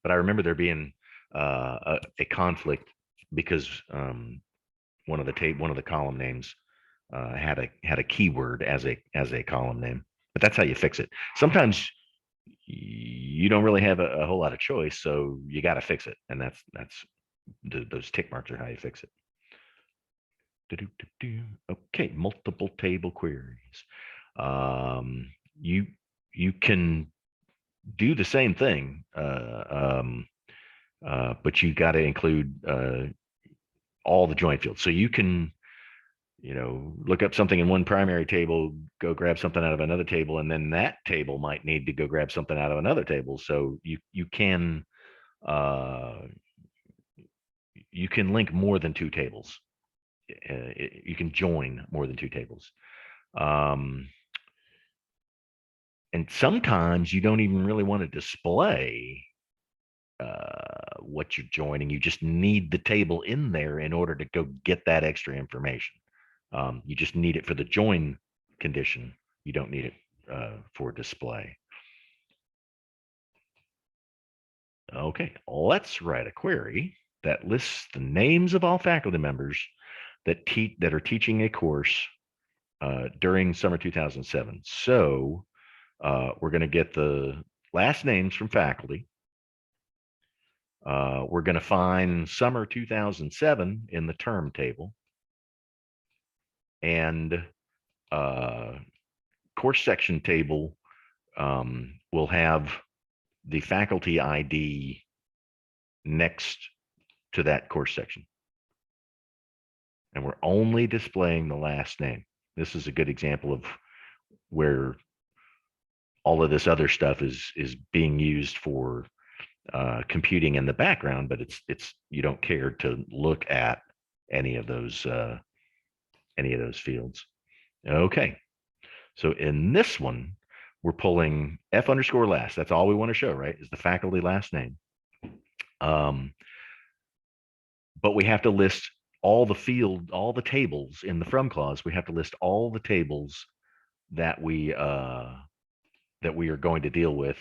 But I remember there being a conflict because one of the column names had a keyword as a column name. But that's how you fix it. Sometimes you don't really have a whole lot of choice, so you got to fix it, and that's those tick marks are how you fix it. Okay, multiple table queries. You can do the same thing, but you got to include all the joint fields. So you can, look up something in one primary table, go grab something out of another table, and then that table might need to go grab something out of another table. So you can link more than two tables. You can join more than two tables. And sometimes you don't even really want to display what you're joining. You just need the table in there in order to go get that extra information. You just need it for the join condition. You don't need it for display. Okay, let's write a query that lists the names of all faculty members that are teaching a course during summer 2007. So we're going to get the last names from faculty. We're going to find summer 2007 in the term table. And course section table will have the faculty ID next to that course section. And we're only displaying the last name. This is a good example of where all of this other stuff is being used for computing in the background, but it's you don't care to look at any of those fields. Okay, so in this one, we're pulling F underscore last. That's all we want to show, right? Is the faculty last name. But we have to list all the tables in the from clause. We have to list all the tables that we are going to deal with,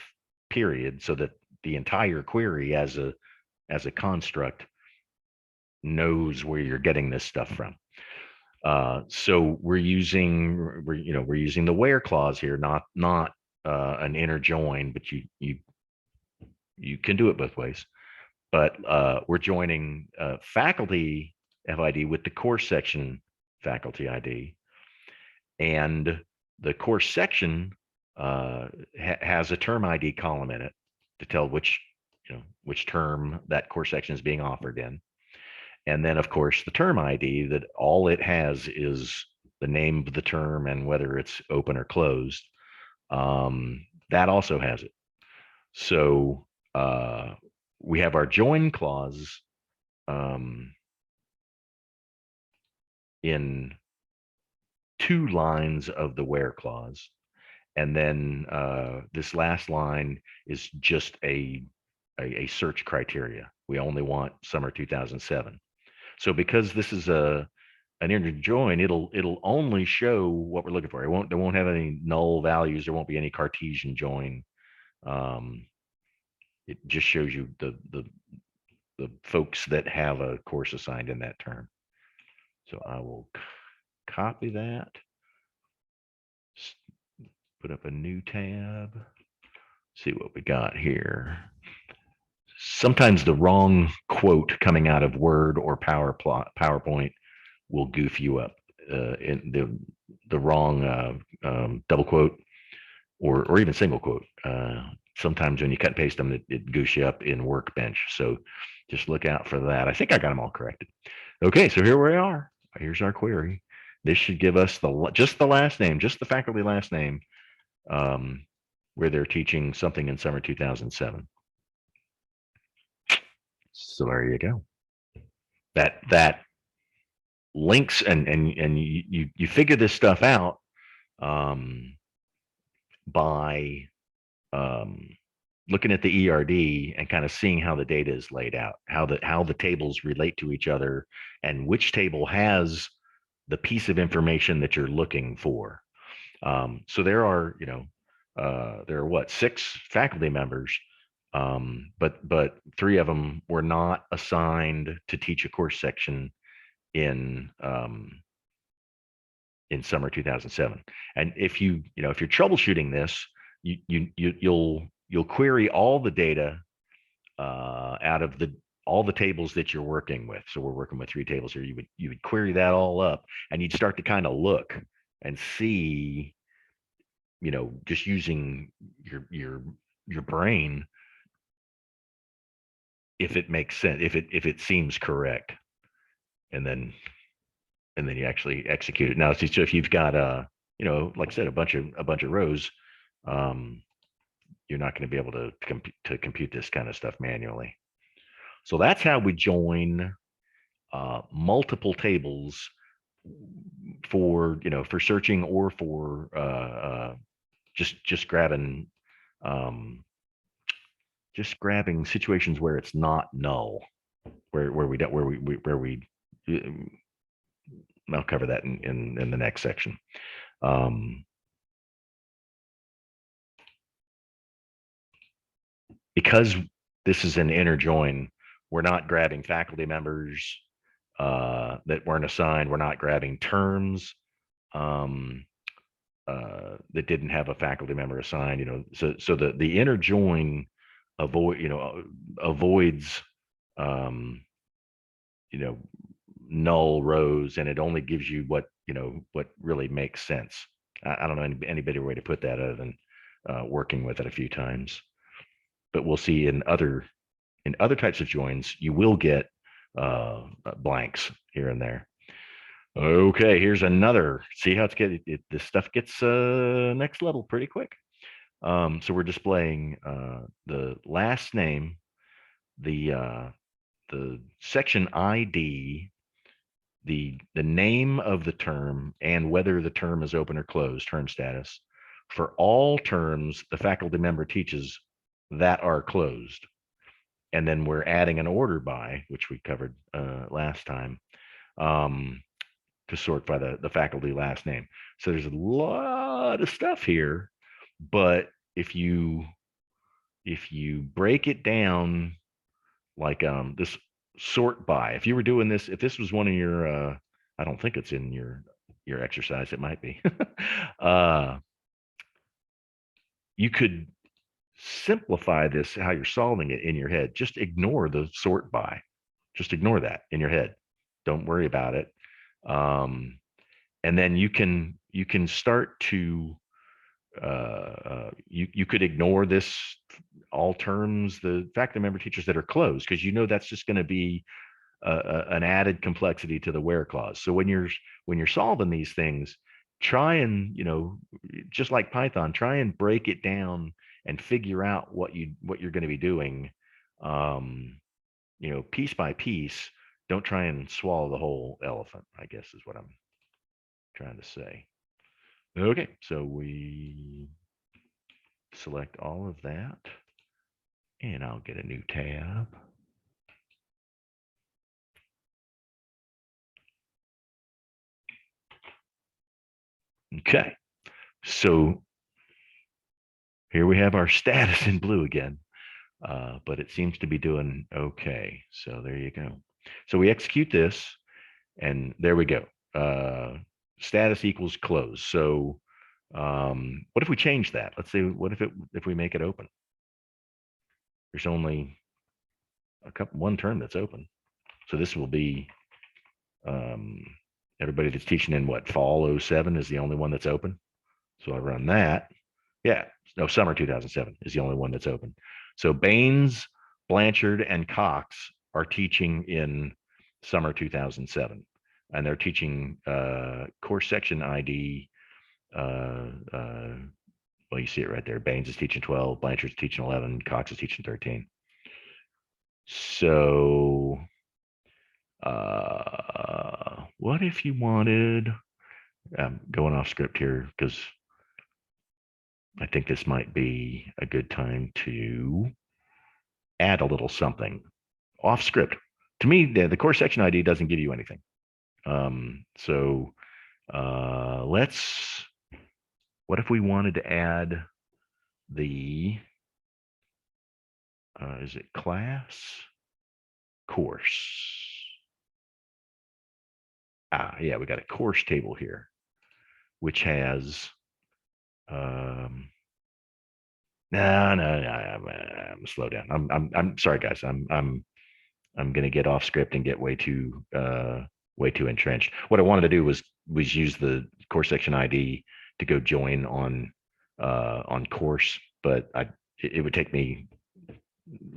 period, so that the entire query as a construct knows where you're getting this stuff from. So we're using the where clause here, not an inner join, but you can do it both ways. But we're joining faculty FID with the course section faculty ID, and the course section has a term ID column in it to tell which term that course section is being offered in. And then, of course, the term ID, that all it has is the name of the term and whether it's open or closed. That also has it. So we have our join clause in 2 lines of the where clause. And then this last line is just a search criteria. We only want summer 2007. So because this is an inner join, it'll only show what we're looking for. There won't have any null values. There won't be any Cartesian join. It just shows you the folks that have a course assigned in that term. So I will copy that, put up a new tab, see what we got here. Sometimes the wrong quote coming out of Word or PowerPoint will goof you up. In the wrong double quote or even single quote. Sometimes when you cut and paste them, it goose you up in Workbench. So just look out for that. I think I got them all corrected. Okay, so here we are. Here's our query. This should give us just the last name, just the faculty last name, where they're teaching something in summer 2007. So there you go. That links and you figure this stuff out by looking at the ERD and kind of seeing how the data is laid out, how the tables relate to each other, and which table has the piece of information that you're looking for. So there are, there are what, 6 faculty members, but 3 of them were not assigned to teach a course section in summer 2007. And if you're troubleshooting this, you'll query all the data out of all the tables that you're working with. So we're working with 3 tables here. You would query that all up, and you'd start to kind of look and see, just using your brain, if it makes sense, if it seems correct, and then you actually execute it. Now, so if you've got like I said, a bunch of rows, you're not going to be able to compute this kind of stuff manually. So that's how we join multiple tables for searching, or for just grabbing situations where it's not null, where we I'll cover that in the next section. Because this is an inner join, we're not grabbing faculty members that weren't assigned. We're not grabbing terms that didn't have a faculty member assigned. So the inner join avoids null rows, and it only gives you what really makes sense. I don't know any better way to put that other than working with it a few times. But we'll see in other types of joins, you will get blanks here and there. Okay, here's another. See how this stuff gets next level pretty quick. So we're displaying the last name, the section ID, the name of the term, and whether the term is open or closed, term status, for all terms the faculty member teaches that are closed. And then we're adding an order by, which we covered last time, to sort by the faculty last name. So there's a lot of stuff here, but if you break it down like this sort by, if you were doing this, if this was one of your I don't think it's in your exercise, it might be. You could simplify this, how you're solving it in your head. Just ignore the sort by. Just ignore that in your head. Don't worry about it. And then you can start to you could ignore this, all terms, the faculty member teachers that are closed, because that's just going to be an added complexity to the where clause. So when you're solving these things, try and just like Python, try and break it down and figure out what you're going to be doing, piece by piece. don't try and swallow the whole elephant, I guess is what I'm trying to say. Okay, so we select all of that, and I'll get a new tab. Okay, so here we have our status in blue again, but it seems to be doing okay. So there you go. So we execute this, and there we go. Status equals close. So what if we change that? Let's say, what if we make it open? There's only one term that's open. So this will be everybody that's teaching in what, fall 07 is the only one that's open. So I run that. Yeah, no, summer 2007 is the only one that's open. So Baines, Blanchard, and Cox are teaching in summer 2007, and they're teaching course section ID. Well, you see it right there. Baines is teaching 12, Blanchard's teaching 11, Cox is teaching 13. So what if you wanted, I'm going off script here because I think this might be a good time to add a little something off script. To me, the course section ID doesn't give you anything. So what if we wanted to add the, is it class course? Yeah, we got a course table here, which has, no, I'm slow down. I'm sorry, guys. I'm going to get off script and get way too entrenched. What I wanted to do was use the course section ID to go join on course, but it would take me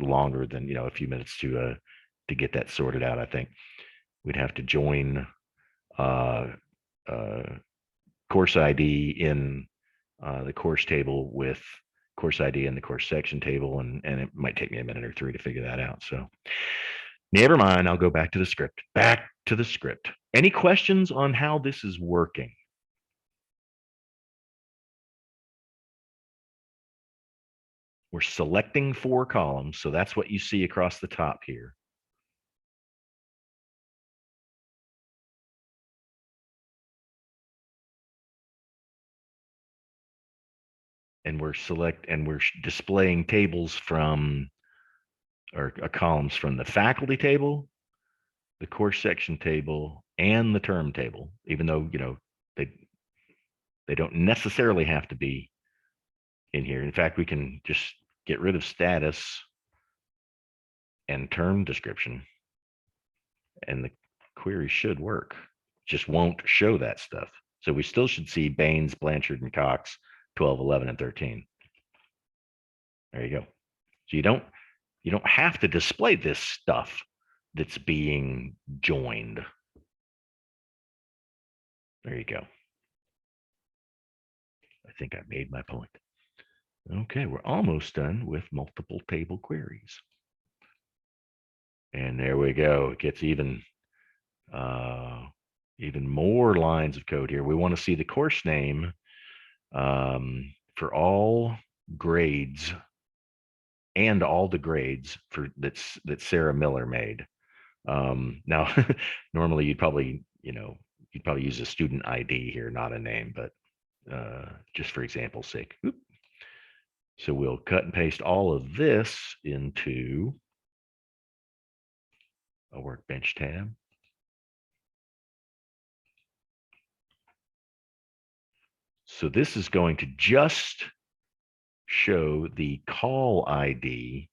longer than, a few minutes to get that sorted out. I think we'd have to join course ID in the course table with course ID in the course section table, and it might take me a minute or three to figure that out. So never mind, I'll go back to the script. Back to the script. Any questions on how this is working? We're selecting 4 columns, so that's what you see across the top here. And we're displaying tables from, or columns from the faculty table, the course section table, and the term table, even though, they don't necessarily have to be in here. In fact, we can just get rid of status and term description, and the query should work. Just won't show that stuff. So we still should see Baines, Blanchard, and Cox 12, 11, and 13. There you go. So you don't have to display this stuff that's being joined. There you go. I think I made my point. Okay, we're almost done with multiple table queries. And there we go. It gets even more lines of code here. We want to see the course name for all grades and all the grades that Sarah Miller made. Now, normally you'd probably use a student ID here, not a name, but just for example's sake. Oop. So we'll cut and paste all of this into a workbench tab. So this is going to just show the call ID,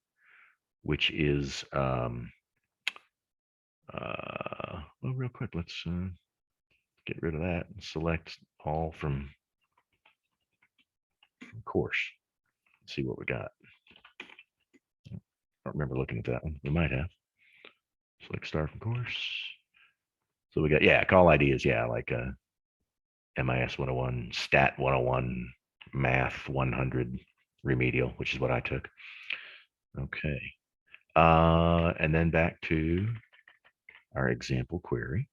which is, well, real quick, let's get rid of that and select all from course. Let's see what we got. I don't remember looking at that one. We might have. Select start from course. So we got, yeah, call ID is, yeah, like MIS 101, Stat 101, Math 100, remedial, which is what I took. Okay. And then back to our example query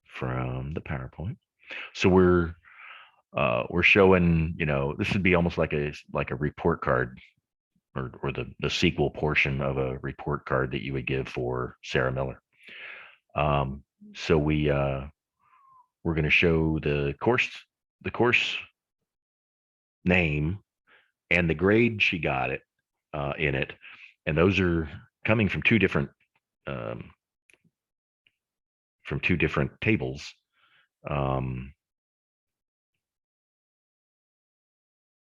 from the PowerPoint. So we're showing, this would be almost like a report card, or the sequel portion of a report card that you would give for Sarah Miller. So we're going to show the course name and the grade she got it in it, and those are coming from two different tables.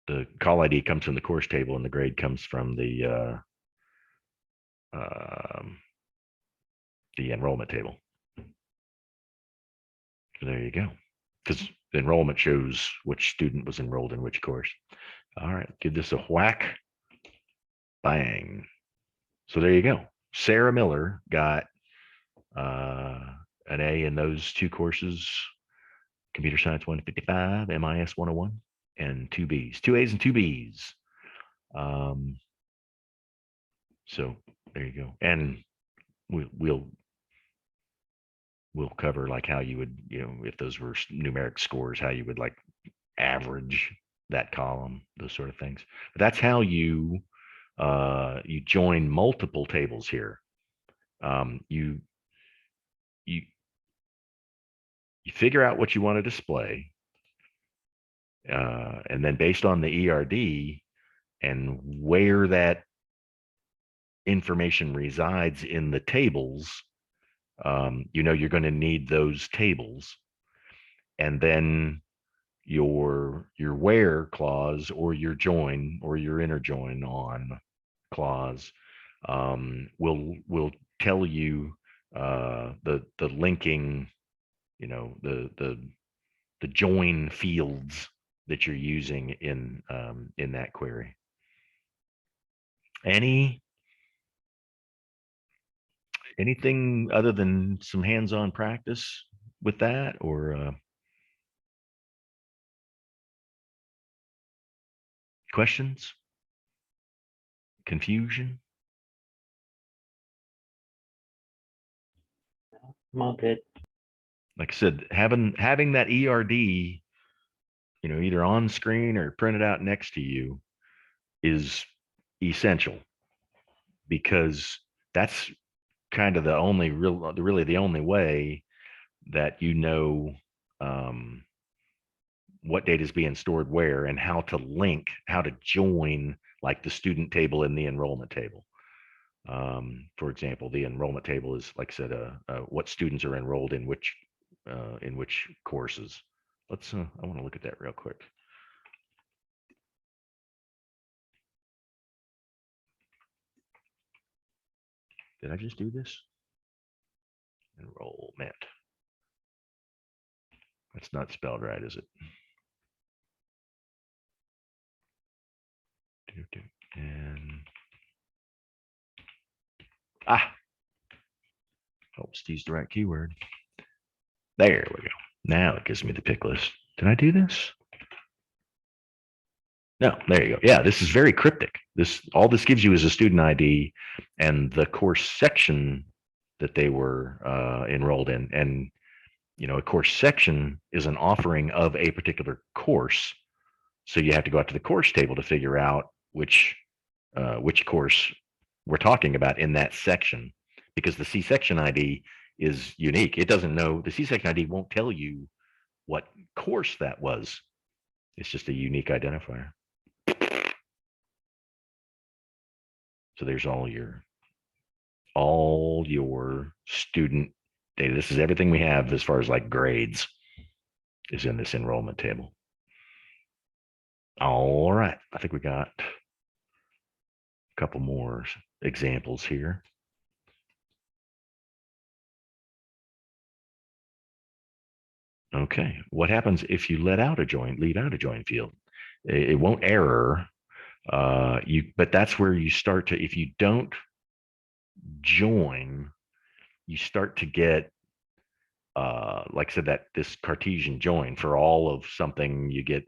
The call ID comes from the course table, and the grade comes from the enrollment table. There you go. Because the enrollment shows which student was enrolled in which course. All right, give this a whack. Bang. So there you go. Sarah Miller got an A in those two courses, Computer Science 155, MIS 101, and 2 Bs, 2 A's and 2 Bs. So there you go. And we'll cover like how you would, if those were numeric scores, how you would like average that column, those sort of things. But that's how you join multiple tables here. You figure out what you want to display, and then based on the ERD and where that information resides in the tables, you're going to need those tables, and then your where clause or your join or your inner join on clause will tell you the linking, the join fields that you're using in that query. Anything other than some hands-on practice with that, or questions, confusion? I'm all good. Like I said, having that ERD, either on screen or printed out next to you is essential, because that's kind of really the only way that what data is being stored where, and how to join like the student table and the enrollment table. For example, the enrollment table is, like I said, what students are enrolled in which courses. I want to look at that real quick. Did I just do this? Enrollment. That's not spelled right, is it? And helps to use the right keyword. There we go. Now it gives me the pick list. Did I do this? No, there you go. Yeah, this is very cryptic. All this gives you is a student ID and the course section that they were enrolled in. And a course section is an offering of a particular course. So you have to go out to the course table to figure out which course we're talking about in that section, because the C section ID is unique. It doesn't know, the C section ID won't tell you what course that was. It's just a unique identifier. So there's all your student data. This is everything we have as far as like grades is in this enrollment table. All right, I think we got a couple more examples here. Okay, what happens if you leave out a join field? It won't error. But that's where you start to, if you don't join, you start to get, like I said, that this Cartesian join for all of something, you get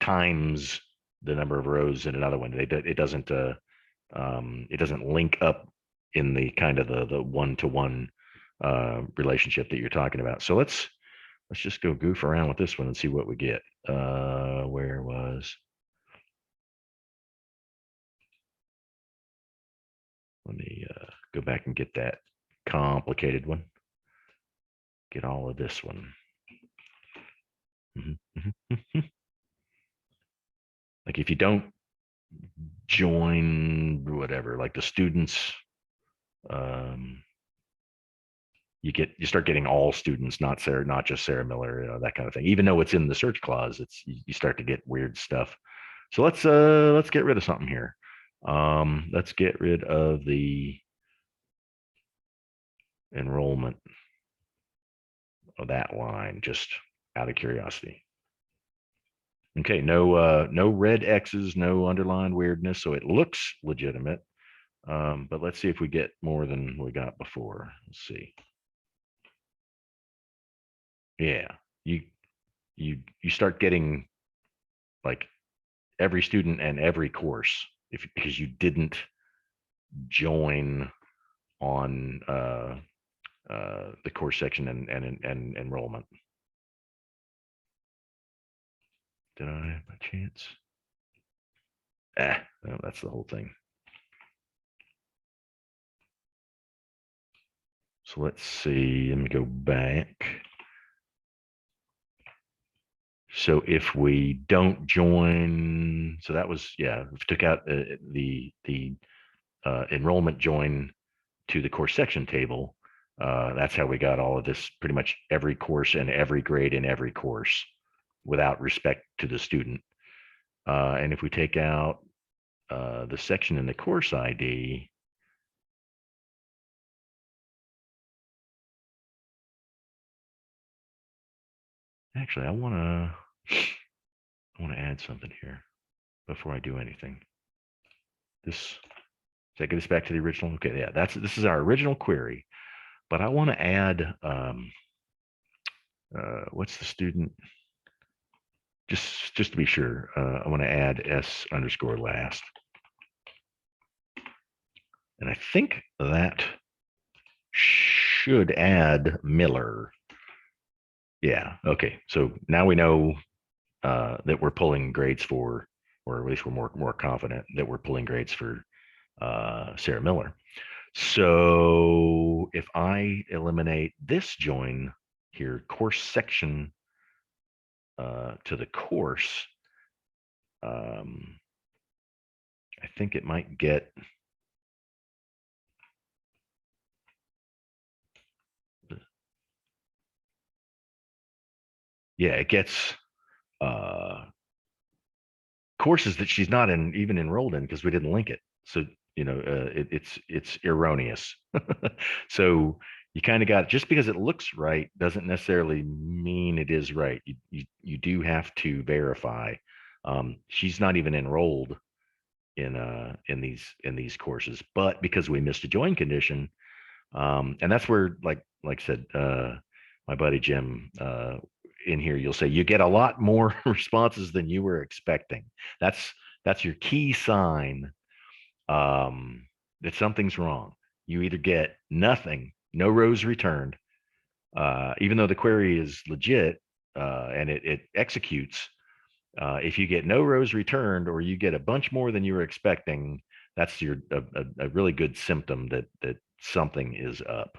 times the number of rows in another one. It doesn't link up in the kind of the one-to-one relationship that you're talking about. So let's just go goof around with this one and see what we get. Where was? Let me go back and get that complicated one. Get all of this one. Like if you don't join whatever, like the students, you start getting all students, not just Sarah Miller, that kind of thing. Even though it's in the search clause, you start to get weird stuff. So let's get rid of something here. Let's get rid of the enrollment of that line, just out of curiosity. Okay, no red X's, no underlined weirdness, so it looks legitimate. But let's see if we get more than we got before. Let's see. Yeah, you start getting like every student and every course because you didn't join on the course section and enrollment. Did I have a chance? No, that's the whole thing. So let's see, let me go back. So if we don't join, so that was, yeah, we took out the enrollment join to the course section table. That's how we got all of this, pretty much every course and every grade in every course without respect to the student. And if we take out the section in the course ID, actually, I want to add something here before I do anything. Does that get us back to the original? Okay, yeah, this is our original query, but I want to add what's the student? Just to be sure, I want to add S_last. And I think that should add Miller. Yeah, okay. So now we know that we're pulling grades for, or at least we're more confident that we're pulling grades for Sarah Miller. So if I eliminate this join here, course section to the course, I think it might get it gets courses that she's not even enrolled in because we didn't link it. So it's erroneous. So you kind of got, just because it looks right doesn't necessarily mean it is right. You do have to verify. She's not even enrolled in these courses, but because we missed a join condition, and that's where, like I said, my buddy Jim in here, you'll say you get a lot more responses than you were expecting. That's your key sign that something's wrong. You either get nothing, no rows returned, even though the query is legit and it executes. If you get no rows returned, or you get a bunch more than you were expecting, that's a really good symptom that something is up.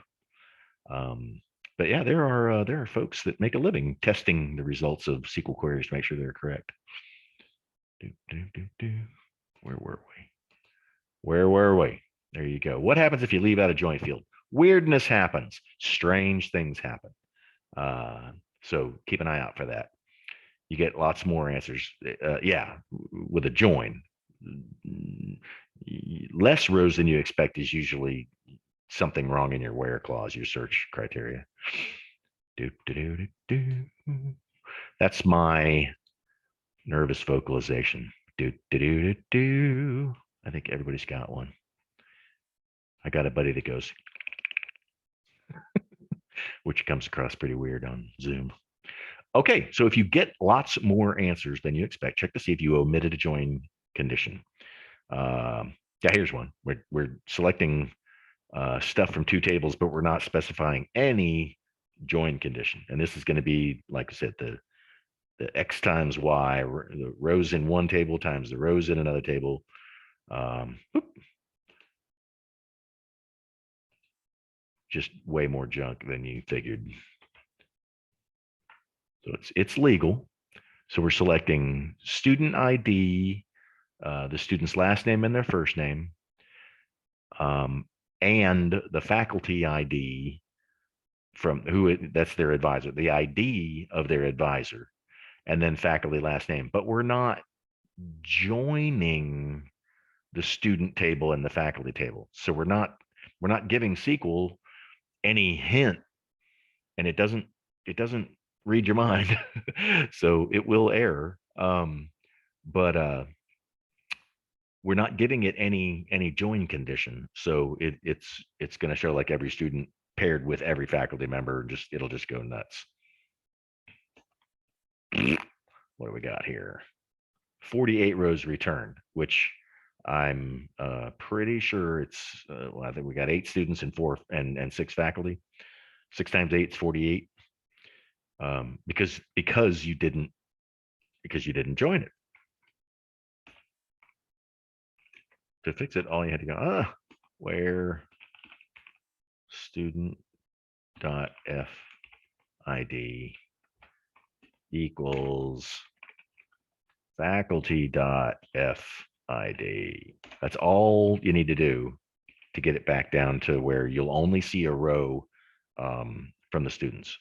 But yeah, there are folks that make a living testing the results of SQL queries to make sure they're correct. Where were we? There you go. What happens if you leave out a join field? Weirdness happens. Strange things happen. So keep an eye out for that. You get lots more answers. Yeah, with a join. Less rows than you expect is usually something wrong in your where clause, your search criteria. That's my nervous vocalization. I think everybody's got one. I got a buddy that goes, which comes across pretty weird on Zoom. Okay, so if you get lots more answers than you expect, check to see if you omitted a join condition. Yeah, here's one. We're selecting stuff from two tables, but we're not specifying any join condition. And this is going to be, like I said, the X times Y, the rows in one table times the rows in another table. Just way more junk than you figured. So it's legal. So we're selecting student ID, the student's last name and their first name, and the faculty ID from that's their advisor, the ID of their advisor, and then faculty last name. But we're not joining the student table and the faculty table. So we're not giving SQL any hint, and it doesn't read your mind. So it will error. But we're not giving it any join condition. So it's going to show like every student paired with every faculty member. It'll just go nuts. What do we got here? 48 rows returned, which I'm pretty sure it's well, I think we got 8 students and 4 and 6 faculty. 6 times 8 is 48. Because you didn't join it. To fix it, all you had to go where student dot f id equals faculty dot f id. That's all you need to do to get it back down to where you'll only see a row from the students.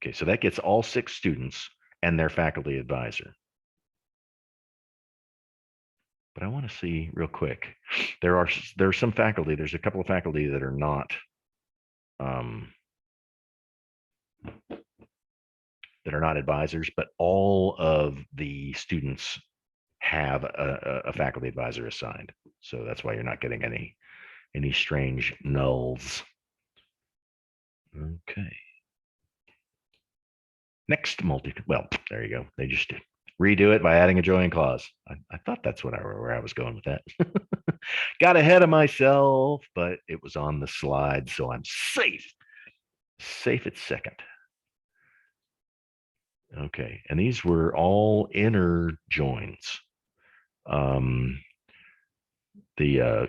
Okay, so that gets all 6 students and their faculty advisor. But I want to see real quick. There's some faculty. There's a couple of faculty that are not advisors, but all of the students have a faculty advisor assigned. So that's why you're not getting any strange nulls. Okay. Next well, there you go. They just redo it by adding a join clause. I thought that's where I was going with that. Got ahead of myself, but it was on the slide, so I'm safe. Safe at second. Okay, and these were all inner joins. Yeah,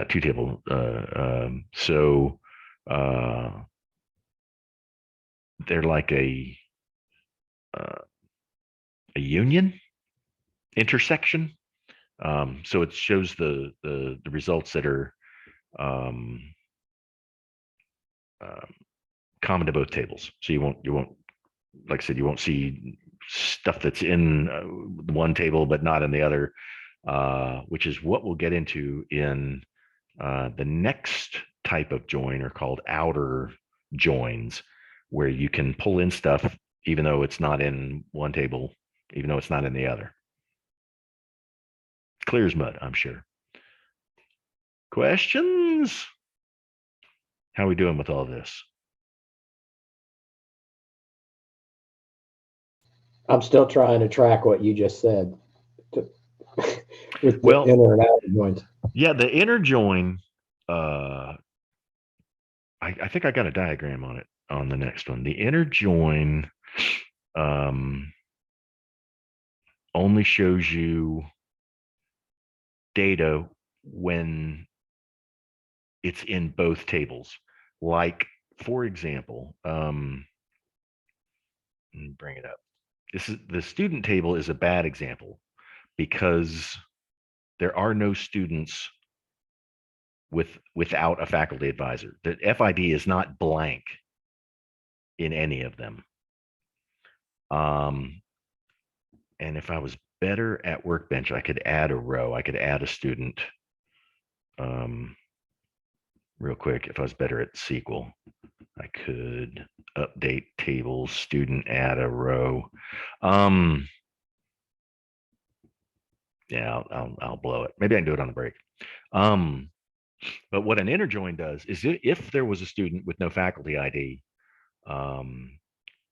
2 table. So they're like a union intersection. So it shows the results that are common to both tables. So you won't, like I said, you won't see stuff that's in one table but not in the other, which is what we'll get into in the next type of join, are called outer joins, where you can pull in stuff even though it's not in one table, even though it's not in the other. Clear as mud, I'm sure. Questions? How are we doing with all this? I'm still trying to track what you just said with the Well, inner and outer joins. Yeah, the inner join, I think I got a diagram on it on the next one. The inner join only shows you data when it's in both tables. Like, for example, let me bring it up. The student table is a bad example because there are no students without a faculty advisor. The FID is not blank in any of them. And if I was better at Workbench, I could add a row. I could add a student real quick. If I was better at SQL, I could update tables, student, add a row. Yeah, I'll blow it. Maybe I can do it on the break. But what an inner join does is if there was a student with no faculty ID, and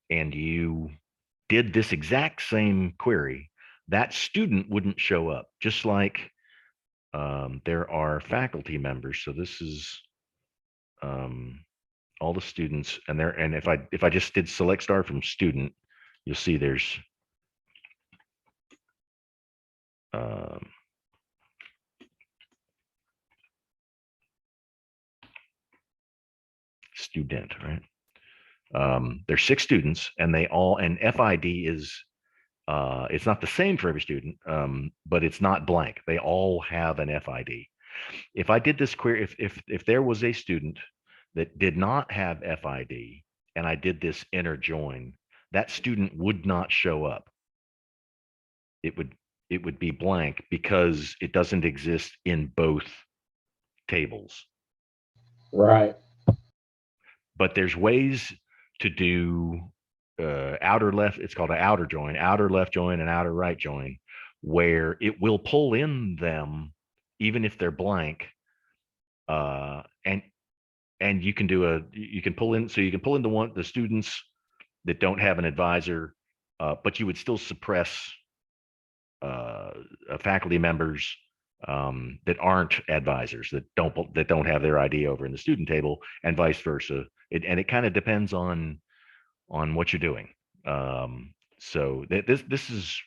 you did this exact same query, that student wouldn't show up. Just like there are faculty members. So this is all the students, and if I just did select star from student, you'll see there's student, right? There's 6 students, and FID is it's not the same for every student, but it's not blank. They all have an FID. If I did this query, if there was a student that did not have FID and I did this inner join, that student would not show up. It would be blank because it doesn't exist in both tables. Right. But there's ways to do outer left. It's called an outer join, outer left join, and outer right join, where it will pull in them even if they're blank. And you can pull in, so you can pull into the students that don't have an advisor, but you would still suppress faculty members that aren't advisors, that don't have their ID over in the student table, and vice versa. It kind of depends on what you're doing. So this is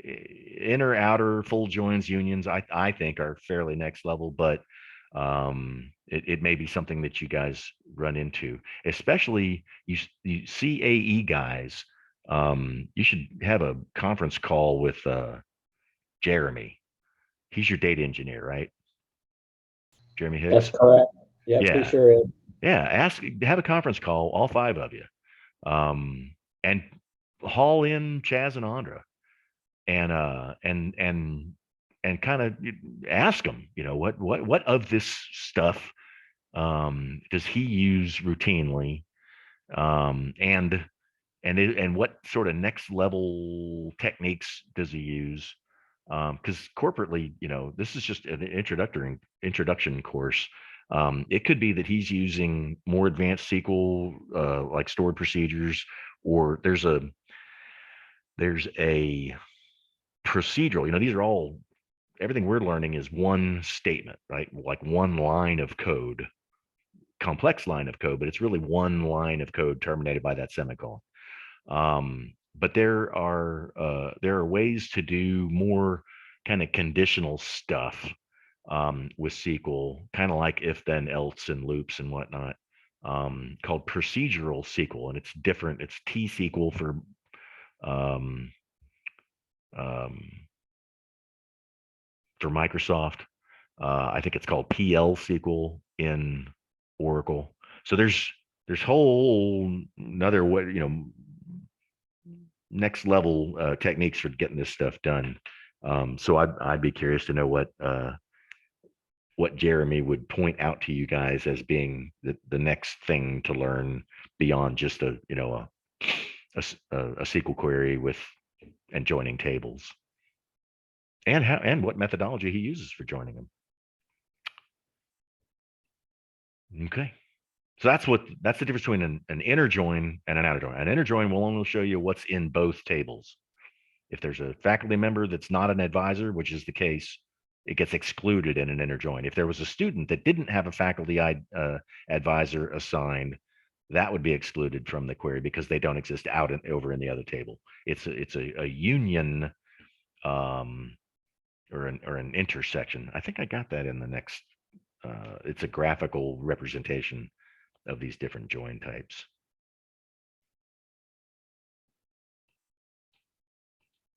inner, outer, full joins, unions. I think are fairly next level, but it may be something that you guys run into, especially you CAE guys. You should have a conference call with Jeremy. He's your data engineer, right? Jeremy Hicks. That's correct. Yep, Yeah. he sure is. Yeah, have a conference call, all 5 of you, and haul in Chaz and Andra, and kind of ask them, what of this stuff does he use routinely, and what sort of next level techniques does he use? Because corporately, this is just an introduction course. It could be that he's using more advanced SQL, like stored procedures, or there's a procedural. These are all, everything we're learning is one statement, right? Like one line of code, complex line of code, but it's really one line of code terminated by that semicolon. But there are ways to do more kind of conditional stuff with SQL, kind of like if then else and loops and whatnot, called procedural SQL, and it's different. It's T-SQL for Microsoft. I think it's called PL SQL in Oracle. So there's whole another way, next level techniques for getting this stuff done. So I'd be curious to know what Jeremy would point out to you guys as being the next thing to learn beyond just a SQL query and joining tables, and what methodology he uses for joining them. Okay. So that's the difference between an inner join and an outer join. An inner join will only show you what's in both tables. If there's a faculty member that's not an advisor, which is the case, it gets excluded in an inner join. If there was a student that didn't have a faculty advisor assigned, that would be excluded from the query because they don't exist over in the other table. It's a union or an intersection. I think I got that in the next. It's a graphical representation of these different join types.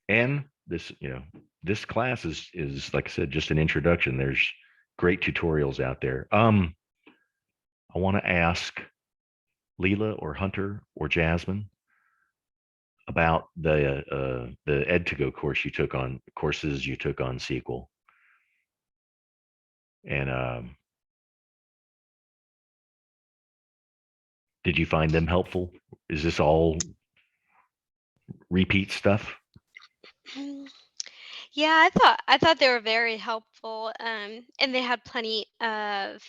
And this class is like I said, just an introduction. There's great tutorials out there. I want to ask Leela or Hunter or Jasmine about the Ed2Go courses you took on SQL. And did you find them helpful? Is this all repeat stuff? Yeah, I thought they were very helpful, and they had plenty of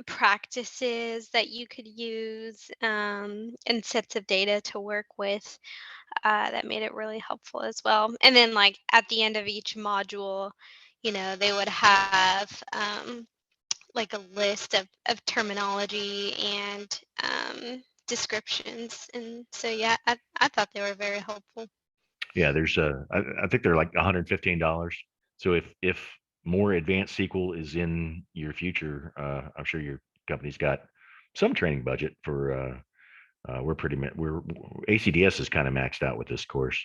practices that you could use, and sets of data to work with. That made it really helpful as well. And then, like at the end of each module, they would have like a list of terminology and descriptions. And so, yeah, I thought they were very helpful. Yeah, I think they're like $115. So if more advanced SQL is in your future, I'm sure your company's got some training budget for. We're ACDS is kind of maxed out with this course,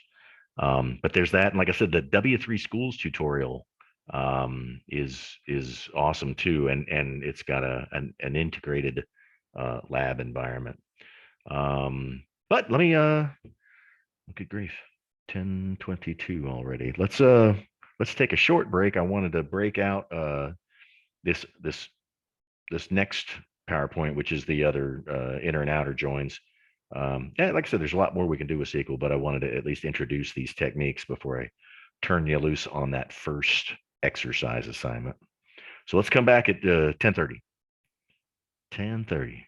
but there's that, and like I said, the W3 Schools tutorial is awesome too, and it's got an integrated lab environment. But let me good grief. 10:22 already. Let's take a short break. I wanted to break out this next PowerPoint, which is the other inner and outer joins. Yeah, like I said, there's a lot more we can do with SQL, but I wanted to at least introduce these techniques before I turn you loose on that first exercise assignment. So let's come back at 10:30. 10:30.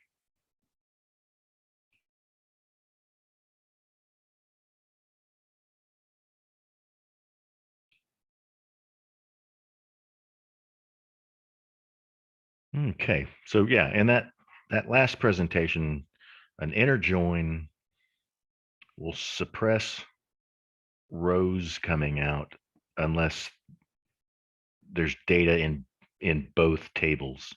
Okay, so yeah, and that last presentation, an inner join will suppress rows coming out unless there's data in both tables.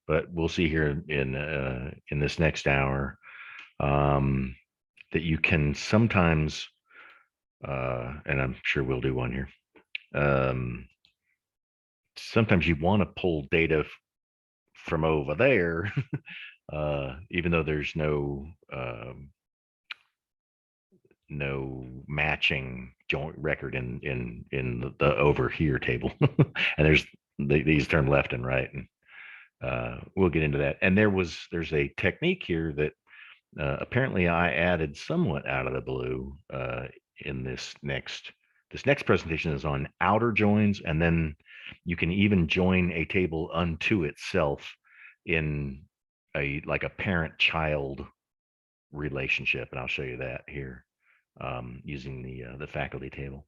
But we'll see here in this next hour that you can sometimes, and I'm sure we'll do one here. Sometimes you want to pull data from over there, even though there's no matching joint record in the over here table, and these turn left and right, and we'll get into that. And there's a technique here that apparently I added somewhat out of the blue in this next presentation is on outer joins, and then you can even join a table unto itself in a parent-child relationship, and I'll show you that here using the faculty table.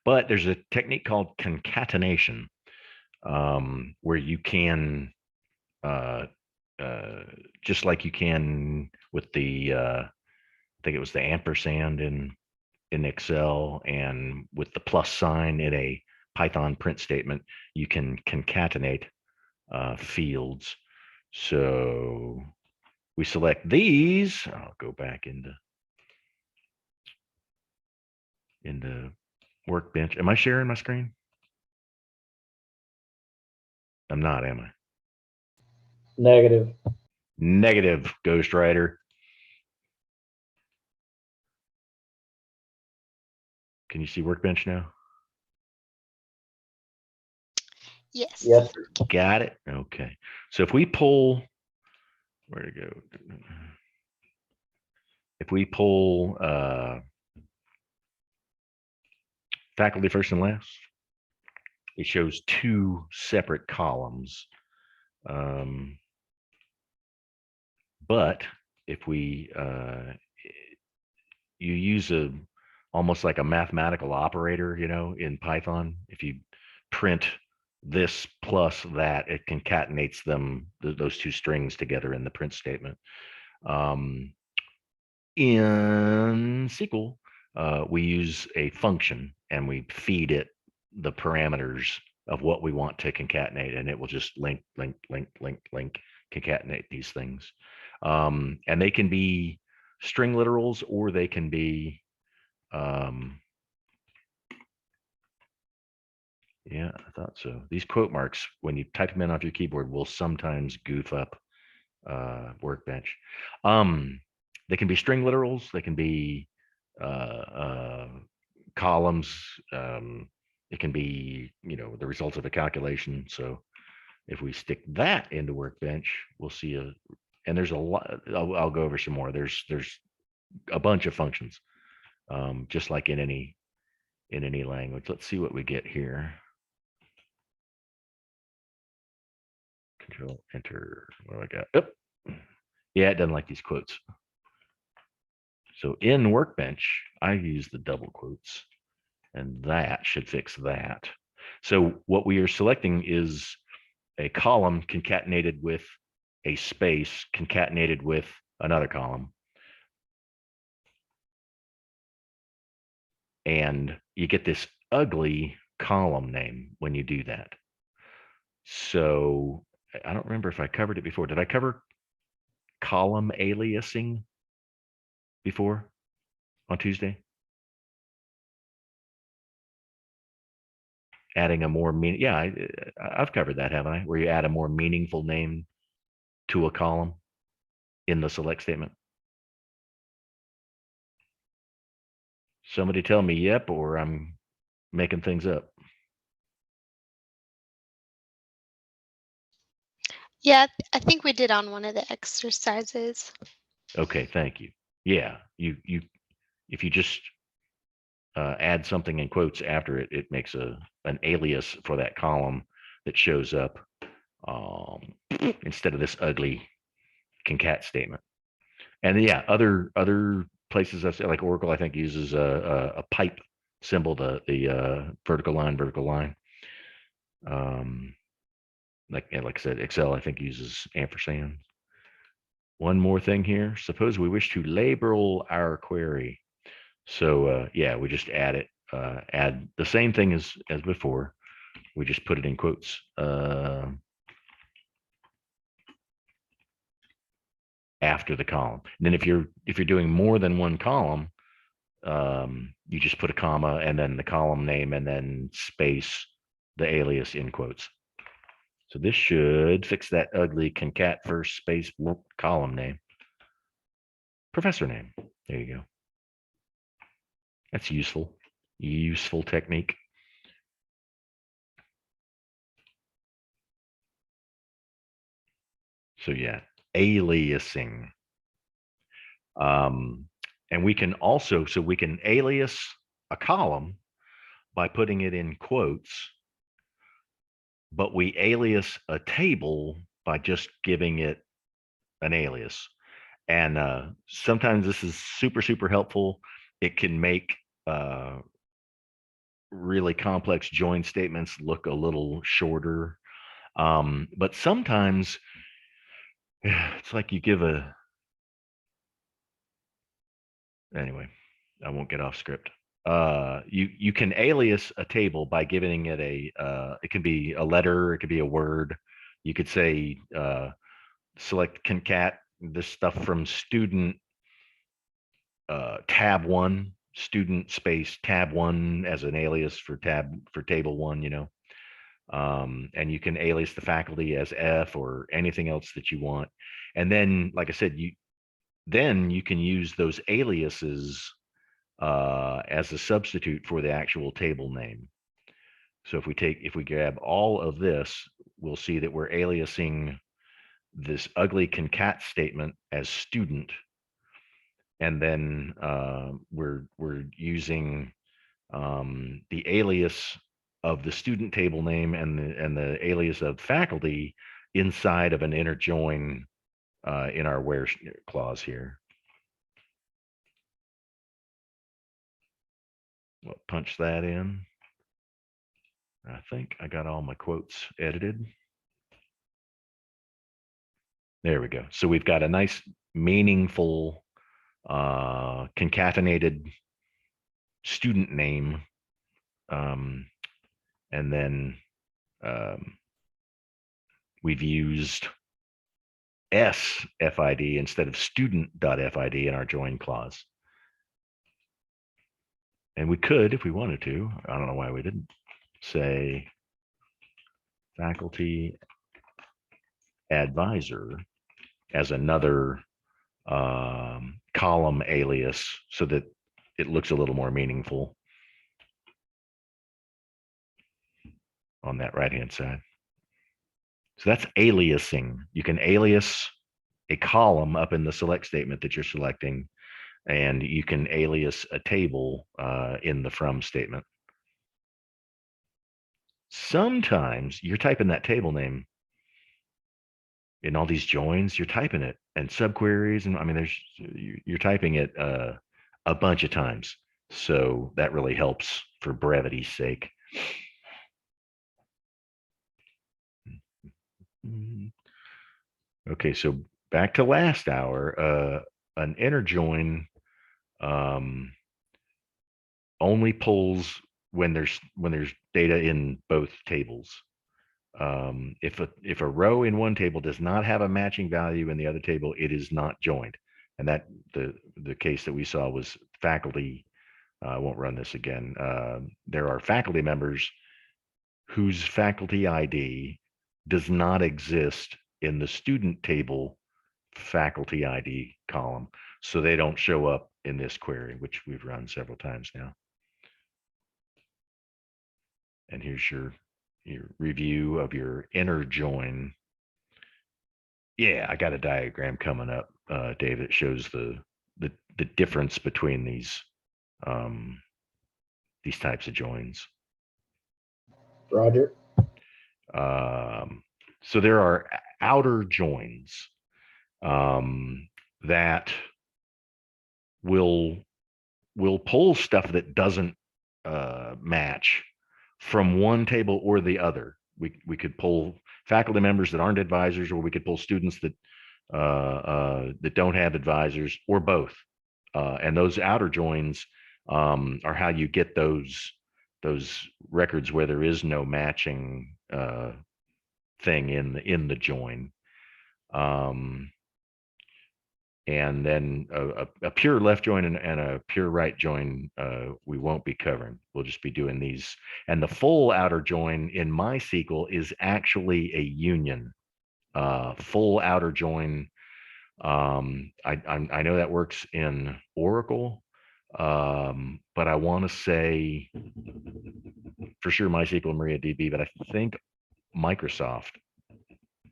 But there's a technique called concatenation where you can just like you can with the I think it was the ampersand in Excel, and with the plus sign in a Python print statement, you can concatenate fields. So we select these. I'll go back into Workbench. Am I sharing my screen? I'm not, am I? Negative. Negative, Ghostwriter. Can you see Workbench now? Yes. Yes. Got it. Okay. So if we pull, where to go? If we pull faculty first and last, it shows two separate columns. But if we you use almost like a mathematical operator, in Python, if you print this plus that, it concatenates them, those two strings together in the print statement. In SQL, we use a function and we feed it the parameters of what we want to concatenate, and it will just link, concatenate these things. And they can be string literals, or they can be, yeah, I thought so. These quote marks, when you type them in off your keyboard, will sometimes goof up Workbench. They can be string literals. They can be columns. It can be, the results of a calculation. So if we stick that into Workbench, we'll see and there's a lot. I'll go over some more. There's a bunch of functions, just like in in any language. Let's see what we get here. Control Enter. What do I got? Oh, yeah, it doesn't like these quotes. So in Workbench, I use the double quotes, and that should fix that. So what we are selecting is a column concatenated with a space concatenated with another column. And you get this ugly column name when you do that. So I don't remember if I covered it before. Did I cover column aliasing before on Tuesday? Adding a more meaning, yeah, I've covered that, haven't I? Where you add a more meaningful name to a column in the select statement. Somebody tell me yep, or I'm making things up. Yeah, I think we did on one of the exercises. Okay, thank you. Yeah, you if you just add something in quotes after it, it makes an alias for that column that shows up instead of this ugly concat statement. And yeah, other places I've seen, like Oracle, I think uses a pipe symbol, the vertical line. Like I said, Excel I think uses ampersand. One more thing here. Suppose we wish to label our query. So yeah, we just add it. Add the same thing as before. We just put it in quotes. After the column. And then if you're doing more than one column, you just put a comma and then the column name and then space the alias in quotes. So this should fix that ugly concat first space column name. Professor name. There you go. That's useful. Useful technique. So yeah, aliasing. And we can also, so we can alias a column by putting it in quotes, but we alias a table by just giving it an alias. And sometimes this is super helpful. It can make really complex join statements look a little shorter. But sometimes it's like you give anyway, I won't get off script. You can alias a table by giving it it can be a letter, it could be a word. You could say select concat this stuff from student tab 1, student space tab 1 as an alias for table 1, and you can alias the faculty as F or anything else that you want. And then, like I said, you can use those aliases as a substitute for the actual table name. So if we grab all of this, we'll see that we're aliasing this ugly concat statement as student, and then we're using the alias of the student table name and the alias of faculty inside of an inner join in our where clause here. We'll punch that in. I think I got all my quotes edited. There we go. So we've got a nice, meaningful, concatenated student name. And then we've used SFID instead of student.fid in our join clause. And we could, if we wanted to, I don't know why we didn't, say faculty advisor as another column alias so that it looks a little more meaningful on that right-hand side. So that's aliasing. You can alias a column up in the select statement that you're selecting, and you can alias a table in the from statement. sometimes you're typing that table name in all these joins, you're typing it and subqueries. And I mean, you're typing it a bunch of times. So that really helps for brevity's sake. Okay, so back to last hour, an inner join only pulls when there's data in both tables. If a row in one table does not have a matching value in the other table, it is not joined. And that the case that we saw was faculty. I won't run this again. There are faculty members whose faculty ID does not exist in the student table faculty ID column. So they don't show up in this query, which we've run several times now. And here's your review of your inner join. Yeah, I got a diagram coming up, Dave, that shows the difference between these types of joins. Roger. So there are outer joins that will pull stuff that doesn't match from one table or the other. We could pull faculty members that aren't advisors, or we could pull students that that don't have advisors, or both. And those outer joins are how you get those records where there is no matching thing in the join. And then a pure left join and a pure right join we won't be covering. We'll just be doing these. And the full outer join in MySQL is actually a union. Full outer join. I know that works in Oracle, but I want to say for sure MySQL and MariaDB, but I think Microsoft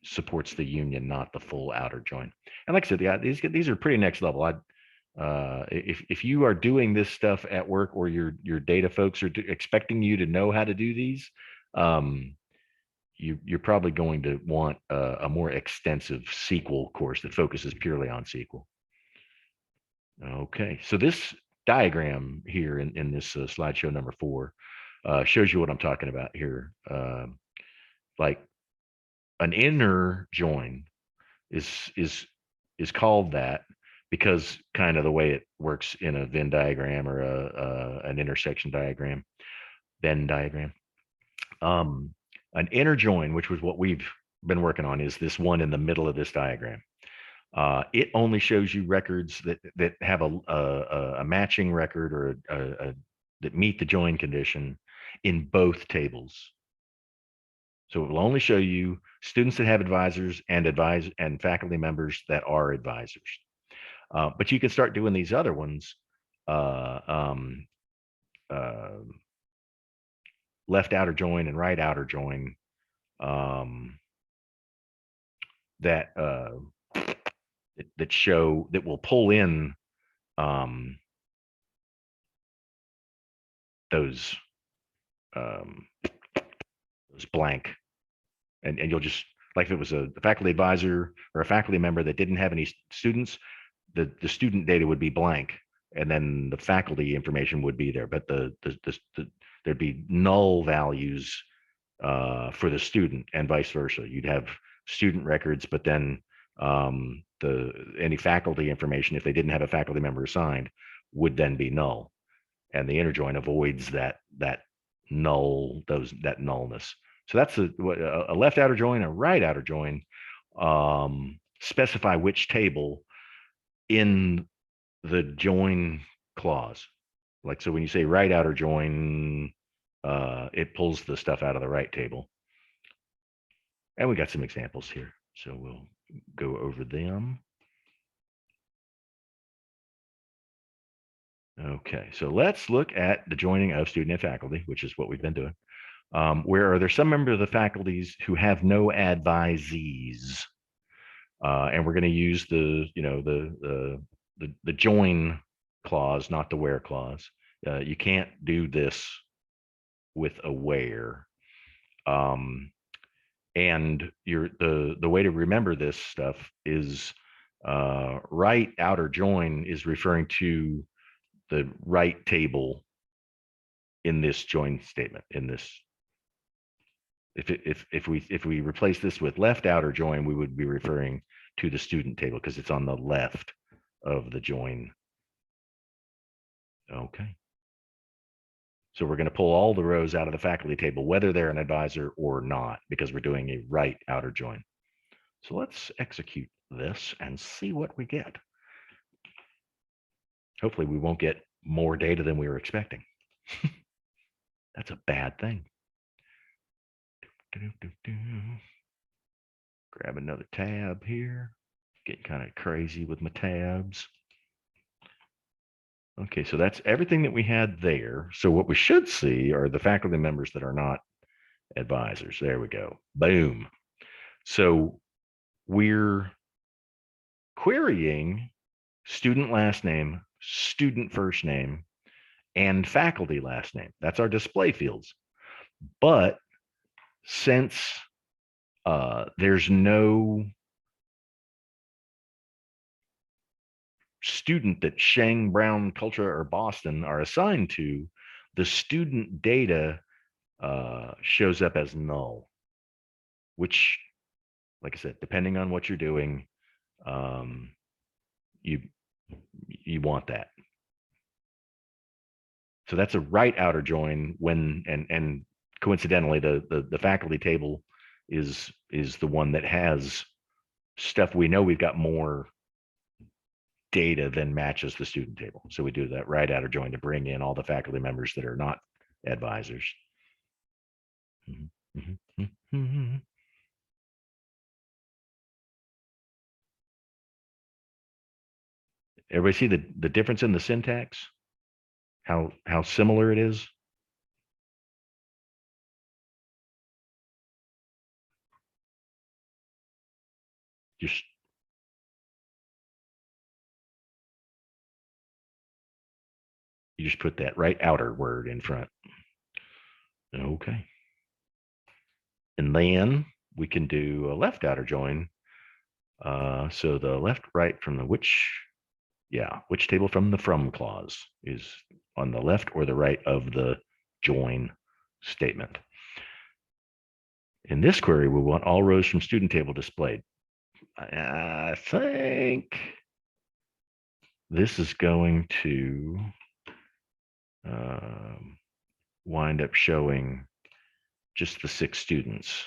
supports the union, not the full outer join. And like I said, yeah, these are pretty next level. If you are doing this stuff at work, or your data folks are expecting you to know how to do these, you're probably going to want a more extensive SQL course that focuses purely on SQL. Okay, so this diagram here in this slideshow number 4 shows you what I'm talking about here. Like an inner join is called that because kind of the way it works in a Venn diagram, or an intersection diagram, Venn diagram. An inner join, which was what we've been working on, is this one in the middle of this diagram. It only shows you records that have a matching record, or that meet the join condition in both tables. So it will only show you students that have advisors and faculty members that are advisors. But you can start doing these other ones, left outer join and right outer join, that will pull in those blank, and you'll just, like if it was a faculty advisor or a faculty member that didn't have any students, the student data would be blank, and then the faculty information would be there, but there'd be null values for the student, and vice versa. You'd have student records, but then any faculty information, if they didn't have a faculty member assigned, would then be null, and the inner join avoids that nullness. So that's a left outer join, a right outer join specify which table in the join clause. Like, so when you say right outer join, it pulls the stuff out of the right table. And we got some examples here, so we'll go over them. Okay, so let's look at the joining of student and faculty, which is what we've been doing. Where are there some members of the faculties who have no advisees? And we're going to use the join clause, not the where clause. You can't do this with a where. And the way to remember this stuff is right outer join is referring to the right table in this join statement. In this, if we replace this with left outer join, we would be referring to the student table because it's on the left of the join. Okay. So we're going to pull all the rows out of the faculty table, whether they're an advisor or not, because we're doing a right outer join. So let's execute this and see what we get. Hopefully we won't get more data than we were expecting. That's a bad thing. Grab another tab here. Getting kind of crazy with my tabs. Okay, so that's everything that we had there. So what we should see are the faculty members that are not advisors. There we go. Boom. So we're querying student last name, student first name, and faculty last name. That's our display fields. But since there's no student that Sheng, Brown, Culture, or Boston are assigned to, the student data shows up as null, which, like I said, depending on what you're doing, you want that. So that's a right outer join when, and coincidentally, the faculty table is the one that has stuff we know we've got more data than matches the student table. So we do that right outer join to bring in all the faculty members that are not advisors. Everybody see the difference in the syntax? How similar it is? Just you just put that right outer word in front. Okay. And then we can do a left outer join. So the left, right from the which table from the from clause is on the left or the right of the join statement. In this query, we want all rows from student table displayed. I think this is going to wind up showing just the 6 students.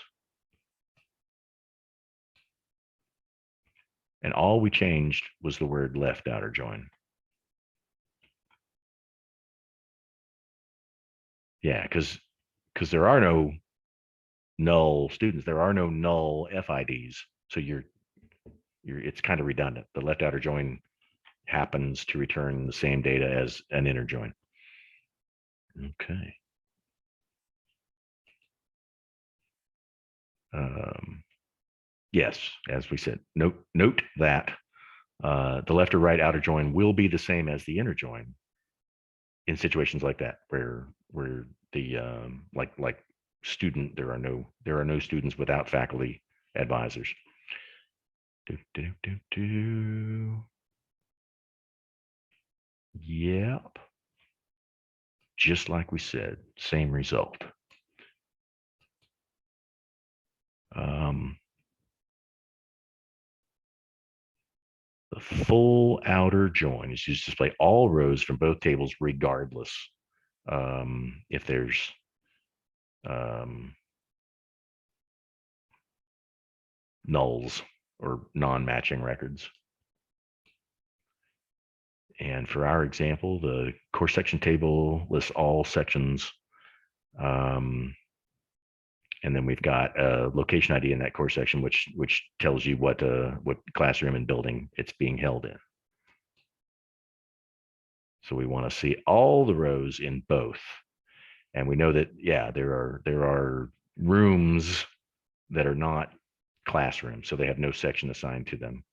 And all we changed was the word left outer join. Yeah, because there are no null students. There are no null FIDs. So it's kind of redundant. The left outer join happens to return the same data as an inner join. Okay. Yes, as we said, note that the left or right outer join will be the same as the inner join in situations like that, where the like student, there are no students without faculty advisors. Yep. Just like we said, same result. The full outer join is used to display all rows from both tables, regardless if there's nulls or non-matching records. And for our example, the course section table lists all sections. And then we've got a location ID in that course section, which tells you what classroom and building it's being held in. So we want to see all the rows in both. And we know that, yeah, there are rooms that are not classrooms, so they have no section assigned to them.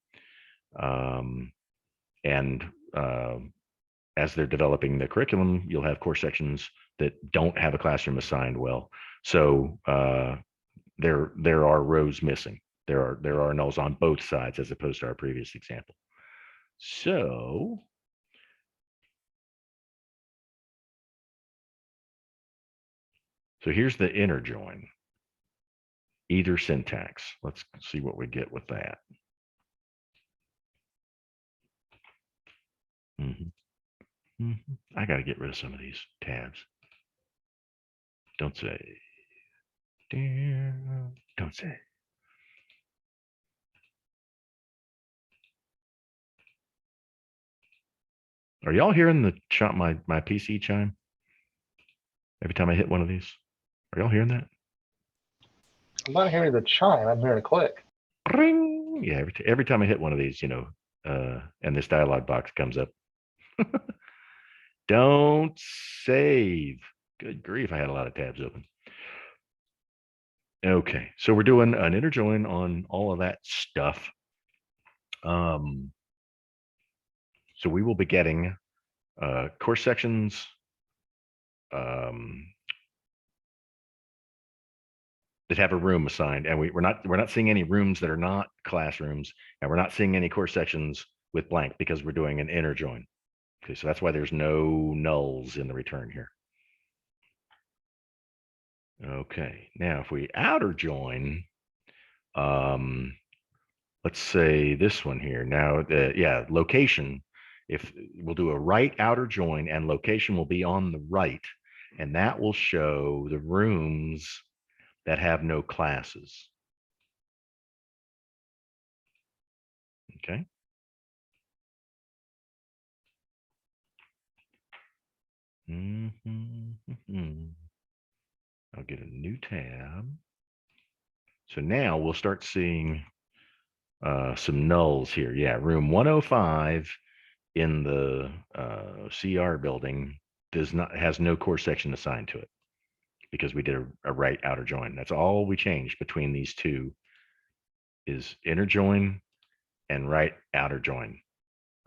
As they're developing the curriculum, you'll have course sections that don't have a classroom assigned. Well, So there are rows missing. There are nulls on both sides as opposed to our previous example. So here's the inner join. Either syntax. Let's see what we get with that. I got to get rid of some of these tabs. Don't say. Don't say. Are y'all hearing the my PC chime every time I hit one of these? Are y'all hearing that? I'm not hearing the chime. I'm hearing a click. Ring. Yeah, every time I hit one of these, and this dialog box comes up. Don't save. Good grief, I had a lot of tabs open. Okay, so we're doing an inner join on all of that stuff. So we will be getting course sections, that have a room assigned, and we're not seeing any rooms that are not classrooms, and we're not seeing any course sections with blank because we're doing an inner join. Okay, so that's why there's no nulls in the return here. Okay, now if we outer join, let's say this one here. Now, location, if we'll do a right outer join, and location will be on the right, and that will show the rooms that have no classes. Okay. I'll get a new tab. So now we'll start seeing some nulls here. Yeah, room 105 in the CR building has no course section assigned to it because we did a right outer join. That's all we changed between these two is inner join and right outer join.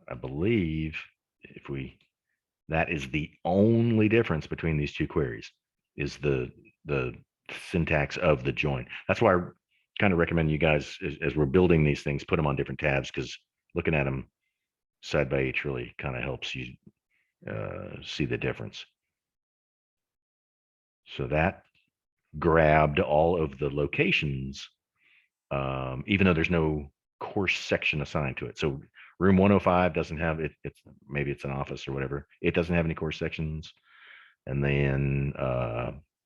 I believe that is the only difference between these two queries is the syntax of the join. That's why I kind of recommend you guys, as we're building these things, put them on different tabs, because looking at them side by each really kind of helps you see the difference. So that grabbed all of the locations, even though there's no course section assigned to it. So room 105 doesn't have it. Maybe it's an office or whatever. It doesn't have any course sections. And then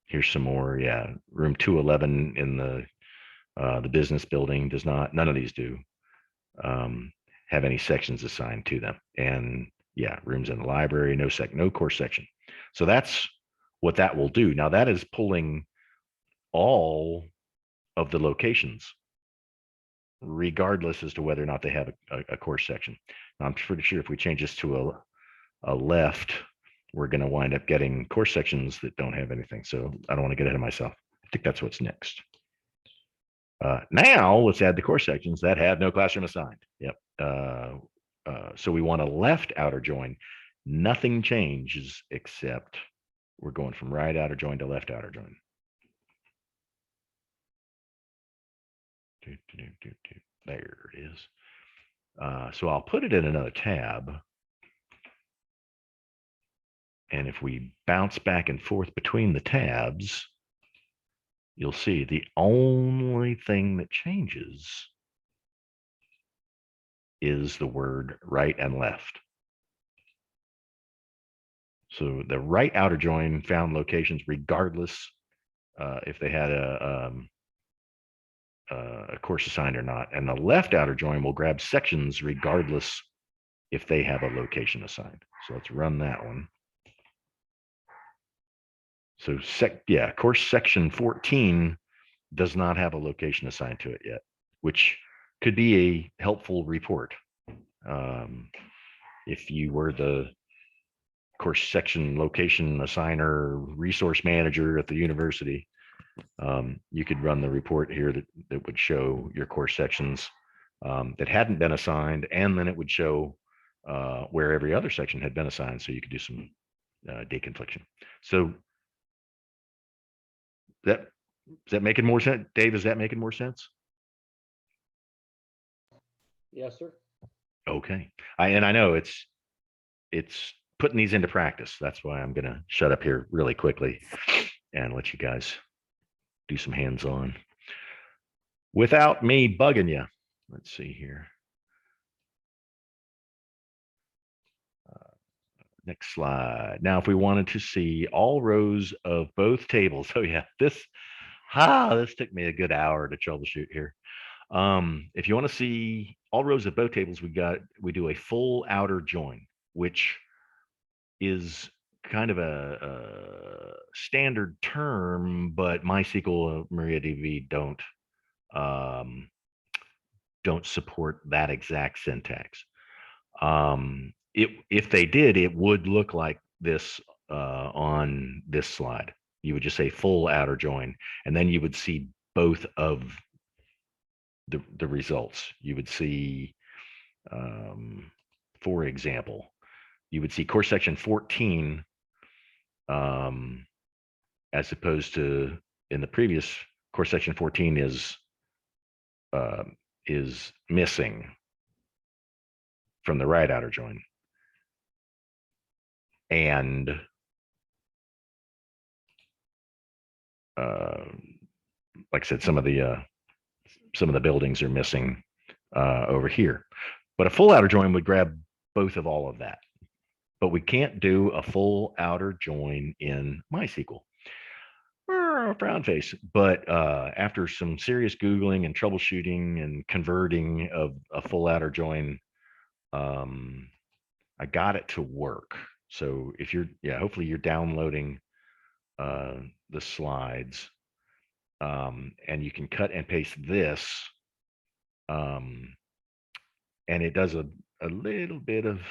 here's some more. Yeah, room 211 in the business building does not. None of these do have any sections assigned to them. And yeah, rooms in the library, no course section. So that's what that will do. Now that is pulling all of the locations, regardless as to whether or not they have a course section. Now, I'm pretty sure if we change this to a left, we're going to wind up getting course sections that don't have anything. So I don't want to get ahead of myself. I think that's what's next. Now let's add the course sections that have no classroom assigned. Yep. So we want a left outer join. Nothing changes except we're going from right outer join to left outer join. There it is. So I'll put it in another tab. And if we bounce back and forth between the tabs, you'll see the only thing that changes is the word right and left. So the right outer join found locations regardless if they had a course assigned or not. And the left outer join will grab sections regardless if they have a location assigned. So let's run that one. So course section 14 does not have a location assigned to it yet, which could be a helpful report. If you were the course section location assigner resource manager at the university, you could run the report here that would show your course sections that hadn't been assigned, and then it would show where every other section had been assigned, so you could do some deconfliction. So That is that making more sense, Dave? Is that making more sense? Yes, sir. Okay. I know it's putting these into practice. That's why I'm gonna shut up here really quickly and let you guys do some hands-on without me bugging you. Let's see here. Next slide. Now, if we wanted to see all rows of both tables, oh yeah, this took me a good hour to troubleshoot here. If you want to see all rows of both tables, we do a full outer join, which is kind of a standard term, but MySQL MariaDB don't support that exact syntax. If they did, it would look like this on this slide. You would just say full outer join, and then you would see both of the results. You would see, for example, you would see course section 14 as opposed to in the previous course section 14 is missing from the right outer join. And like I said, some of the buildings are missing over here. But a full outer join would grab both of all of that. But we can't do a full outer join in MySQL. Frown face. But after some serious Googling and troubleshooting and converting of a full outer join, I got it to work. So if you're, hopefully you're downloading the slides, and you can cut and paste this, and it does a little bit of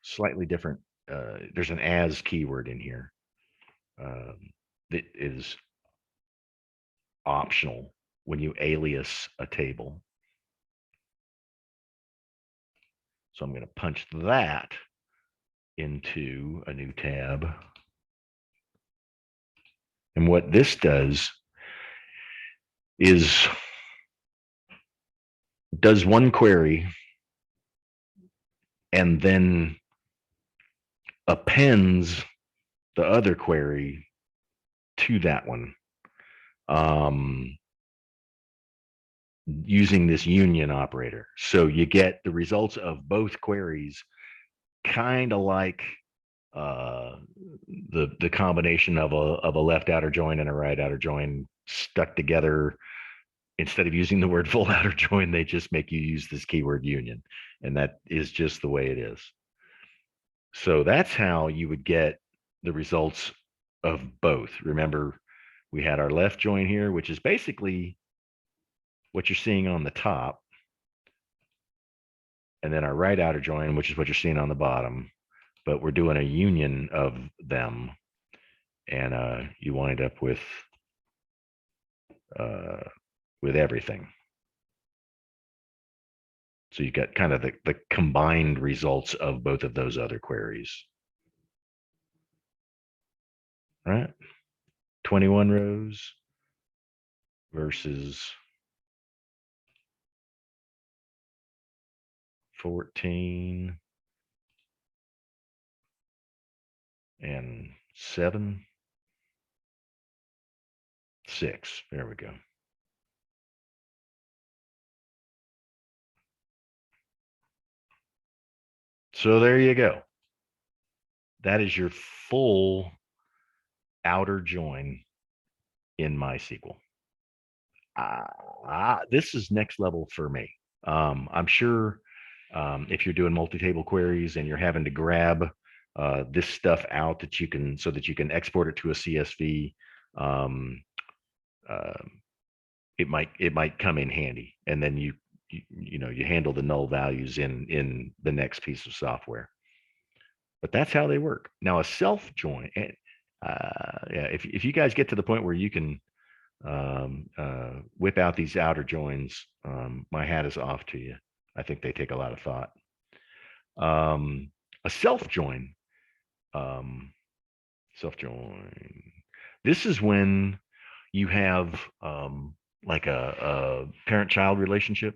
slightly different. There's an as keyword in here that is optional when you alias a table. So I'm going to punch that into a new tab. And what this does is does one query and then appends the other query to that one, using this union operator. So you get the results of both queries kind of like the combination of a left outer join and a right outer join stuck together. Instead of using the word full outer join, they just make you use this keyword union, and that is just the way it is. So that's how you would get the results of both. Remember, we had our left join here, which is basically what you're seeing on the top, and then our right outer join, which is what you're seeing on the bottom, but we're doing a union of them, and you wind up with everything. So you got kind of the combined results of both of those other queries. All right, 21 rows versus 14 and 7, 6. There we go. So there you go. That is your full outer join in MySQL. This is next level for me. I'm sure if you're doing multi-table queries and you're having to grab this stuff out that you can, so that you can export it to a CSV, it might come in handy, and then you handle the null values in the next piece of software. But that's how they work. Now a self join, if you guys get to the point where you can whip out these outer joins, my hat is off to you. I think they take a lot of thought. A self join Self-join. This is when you have like a parent-child relationship,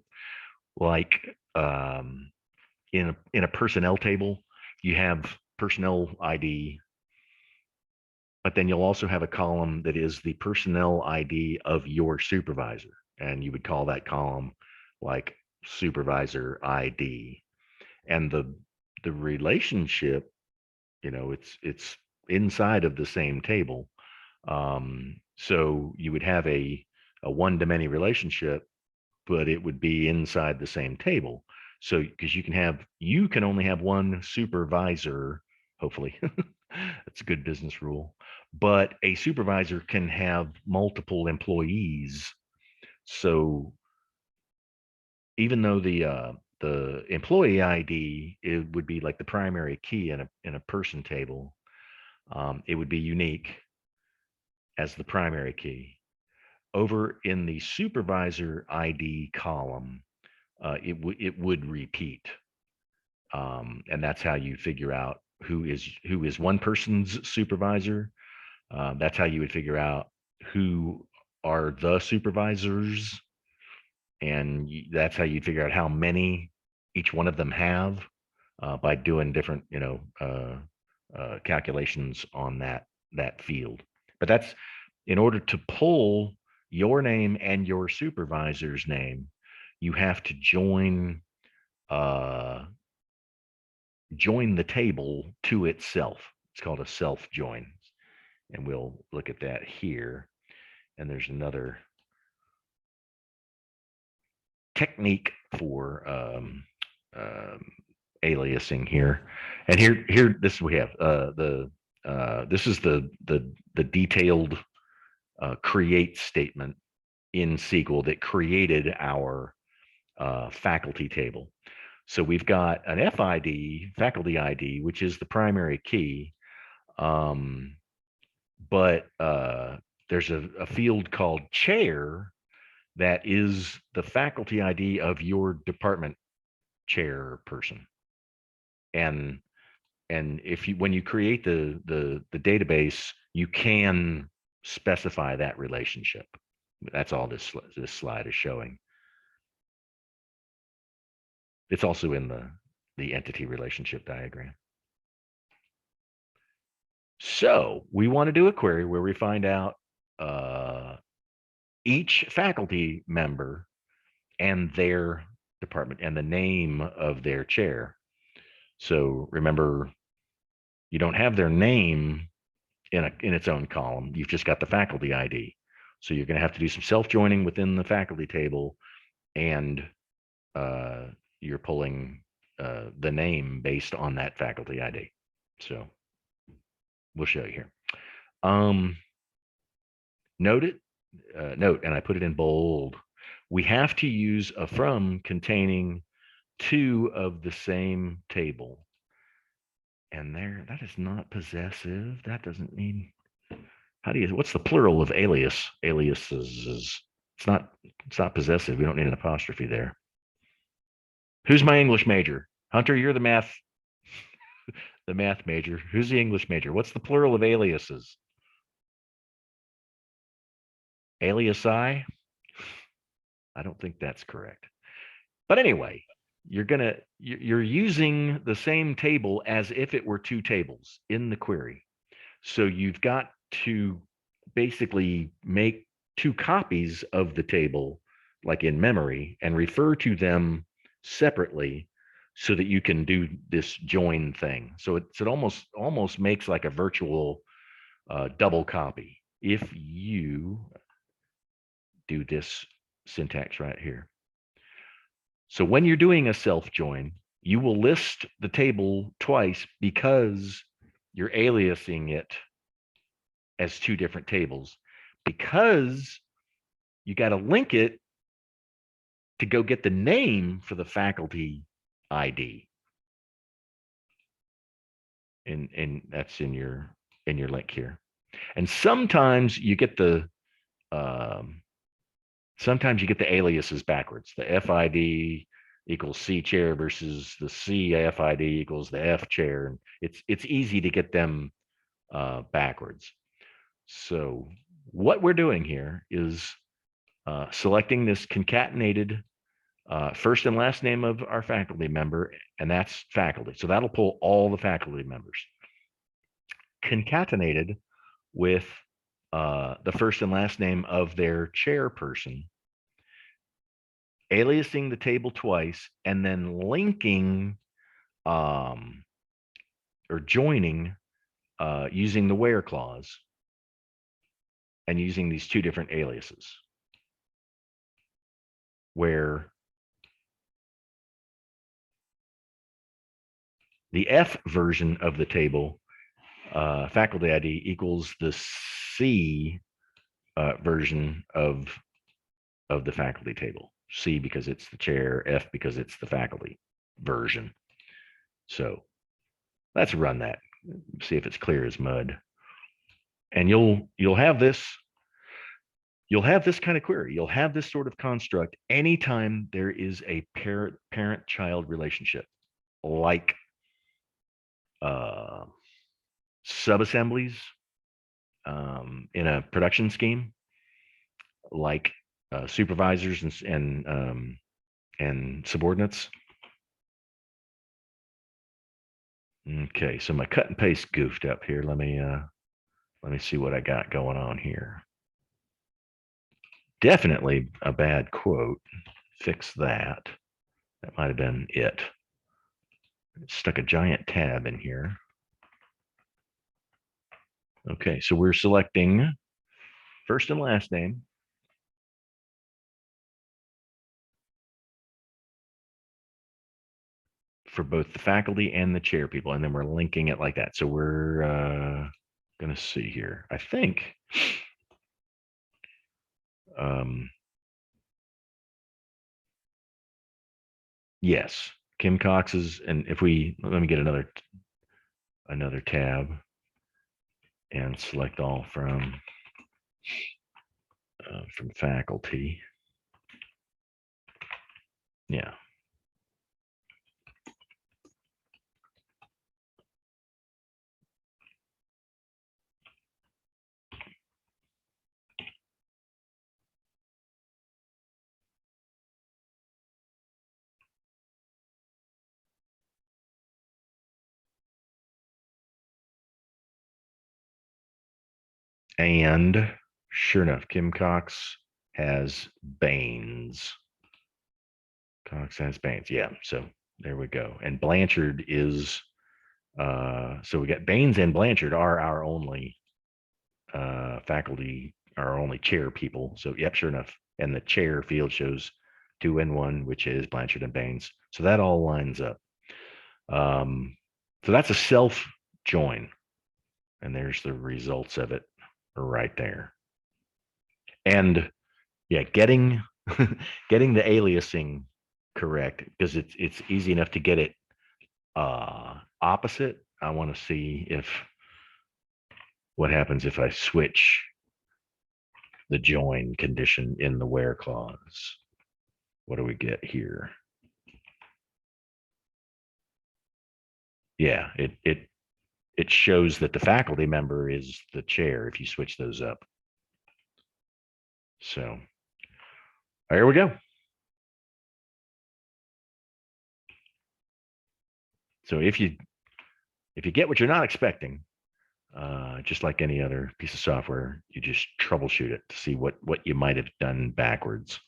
like in a personnel table, you have personnel ID, but then you'll also have a column that is the personnel ID of your supervisor, and you would call that column like supervisor ID. And the relationship, it's inside of the same table. So you would have a one-to-many relationship, but it would be inside the same table. So because you can only have one supervisor, hopefully. That's a good business rule. But a supervisor can have multiple employees. So even though the employee ID, it would be like the primary key in a person table, it would be unique as the primary key. Over in the supervisor ID column, it would repeat, and that's how you figure out who is one person's supervisor. That's how you would figure out who are the supervisors, and that's how you figure out how many each one of them have by doing different, calculations on that field. But that's in order to pull your name and your supervisor's name, you have to join the table to itself. It's called a self join, and we'll look at that here. And there's another technique for aliasing here. And here this we have this is the detailed create statement in SQL that created our faculty table. So we've got an FID, faculty ID, which is the primary key, but there's a field called chair that is the faculty ID of your department chairperson. And if when you create the database, you can specify that relationship. That's all this slide is showing. It's also in the entity relationship diagram. So we want to do a query where we find out each faculty member and their department and the name of their chair. So remember, you don't have their name in its own column. You've just got the faculty ID. So you're going to have to do some self-joining within the faculty table, and you're pulling the name based on that faculty ID. So we'll show you here. Note, and I put it in bold, we have to use a from containing two of the same table. And that is not possessive. That doesn't mean, what's the plural of alias? Aliases is, it's not possessive. We don't need an apostrophe there. Who's my English major? Hunter, you're the math major. Who's the English major? What's the plural of aliases? Aliasi? I don't think that's correct. But anyway, you're using the same table as if it were two tables in the query. So you've got to basically make two copies of the table, like in memory, and refer to them separately so that you can do this join thing. So it almost makes like a virtual double copy if you do this syntax right here. So when you're doing a self join, you will list the table twice because you're aliasing it as two different tables, because you got to link it to go get the name for the faculty ID. And that's in your link here. And sometimes you get the aliases backwards. The FID equals C chair versus the C FID equals the F chair. And it's easy to get them backwards. So what we're doing here is selecting this concatenated first and last name of our faculty member, and that's faculty. So that'll pull all the faculty members. Concatenated with the first and last name of their chairperson, aliasing the table twice, and then linking or joining using the where clause and using these two different aliases, where the F version of the table, faculty ID, equals the C version of the faculty table. C because it's the chair, F because it's the faculty version. So let's run that, see if it's clear as mud. And you'll have this kind of query. You'll have this sort of construct anytime there is a parent-child relationship, like subassemblies in a production scheme, like supervisors and subordinates. Okay, so my cut and paste goofed up here. Let me see what I got going on here. Definitely a bad quote. Fix that. That might have been it. Stuck a giant tab in here. Okay, so we're selecting first and last name. For both the faculty and the chair people, and then we're linking it like that. So we're gonna see here. I think yes, Kim Cox's, and if we let me get another tab and select all from faculty. Yeah. And sure enough, Kim Cox has Baines. Cox has Baines. Yeah. So there we go. And Blanchard is, so we got Baines and Blanchard are our only faculty, our only chair people. So yep, sure enough. And the chair field shows 2N1, which is Blanchard and Baines. So that all lines up. So that's a self join. And there's the results of it right there. And yeah, getting getting the aliasing correct, because it's easy enough to get it opposite. I want to see what happens if I switch the join condition in the where clause. What do we get here? Yeah, it shows that the faculty member is the chair if you switch those up. So there we go. So if you get what you're not expecting, just like any other piece of software, you just troubleshoot it to see what you might have done backwards.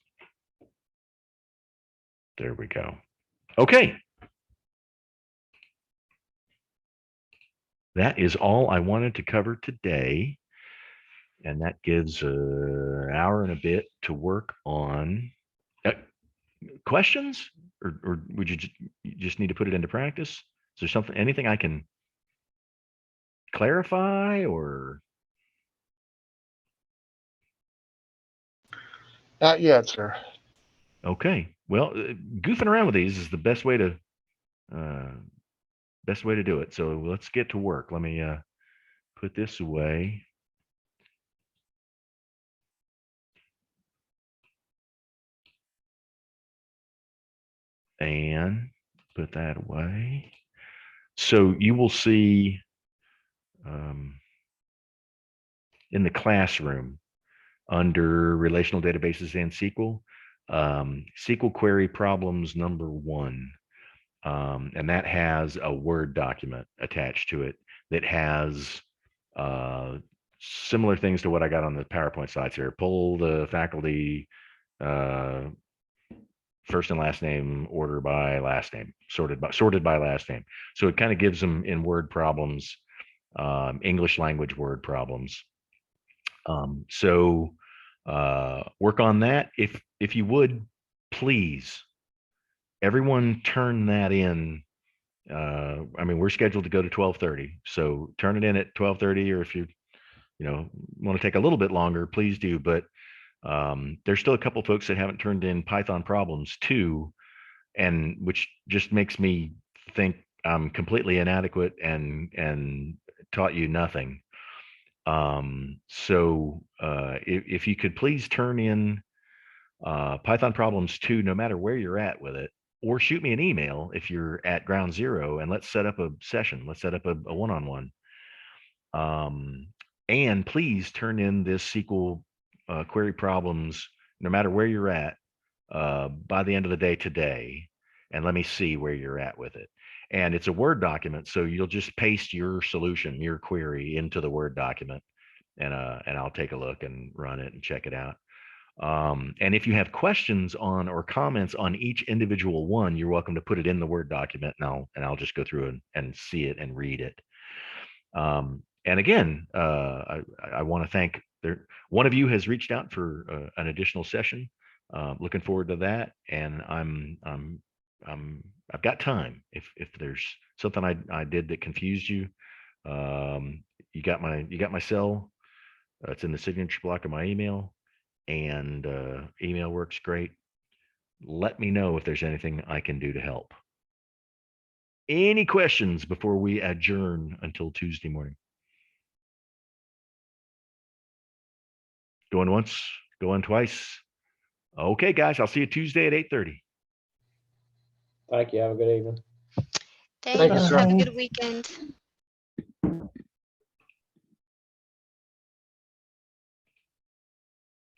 There we go. Okay. That is all I wanted to cover today. And that gives an hour and a bit to work on. Questions? Or would you just need to put it into practice? Is there something, anything I can clarify or? Not yet, sir. Okay. Well, goofing around with these is the best way to do it. So let's get to work. Let me put this away. And put that away. So you will see in the classroom under relational databases and SQL, SQL query problems #1. And that has a Word document attached to it that has similar things to what I got on the PowerPoint slides here. Pull the faculty first and last name order by last name, sorted by last name. So it kind of gives them in Word problems, English language word problems. So work on that. If you would, please, everyone turn that in. I mean, we're scheduled to go to 12:30, so turn it in at 12:30, or if you want to take a little bit longer, please do. But there's still a couple folks that haven't turned in Python problems too, and which just makes me think I'm completely inadequate and taught you nothing. So if you could please turn in Python problems too, no matter where you're at with it, or shoot me an email if you're at ground zero, and let's set up a session. Let's set up a one-on-one. And please turn in this SQL query problems, no matter where you're at, by the end of the day today, and let me see where you're at with it. And it's a Word document, so you'll just paste your solution, your query into the Word document, and I'll take a look and run it and check it out. And if you have questions on or comments on each individual one, you're welcome to put it in the Word document, and I'll just go through and see it and read it. And again, I want to thank one of you has reached out for an additional session. Looking forward to that, and I've got time. If there's something I did that confused you, you got my cell. It's in the signature block of my email, and email works great. Let me know if there's anything I can do to help. Any questions before we adjourn until Tuesday morning? Going once, going twice. Okay, guys, I'll see you Tuesday at 8:30. Thank you. Have a good evening. Thanks. you, sir. Have a good weekend.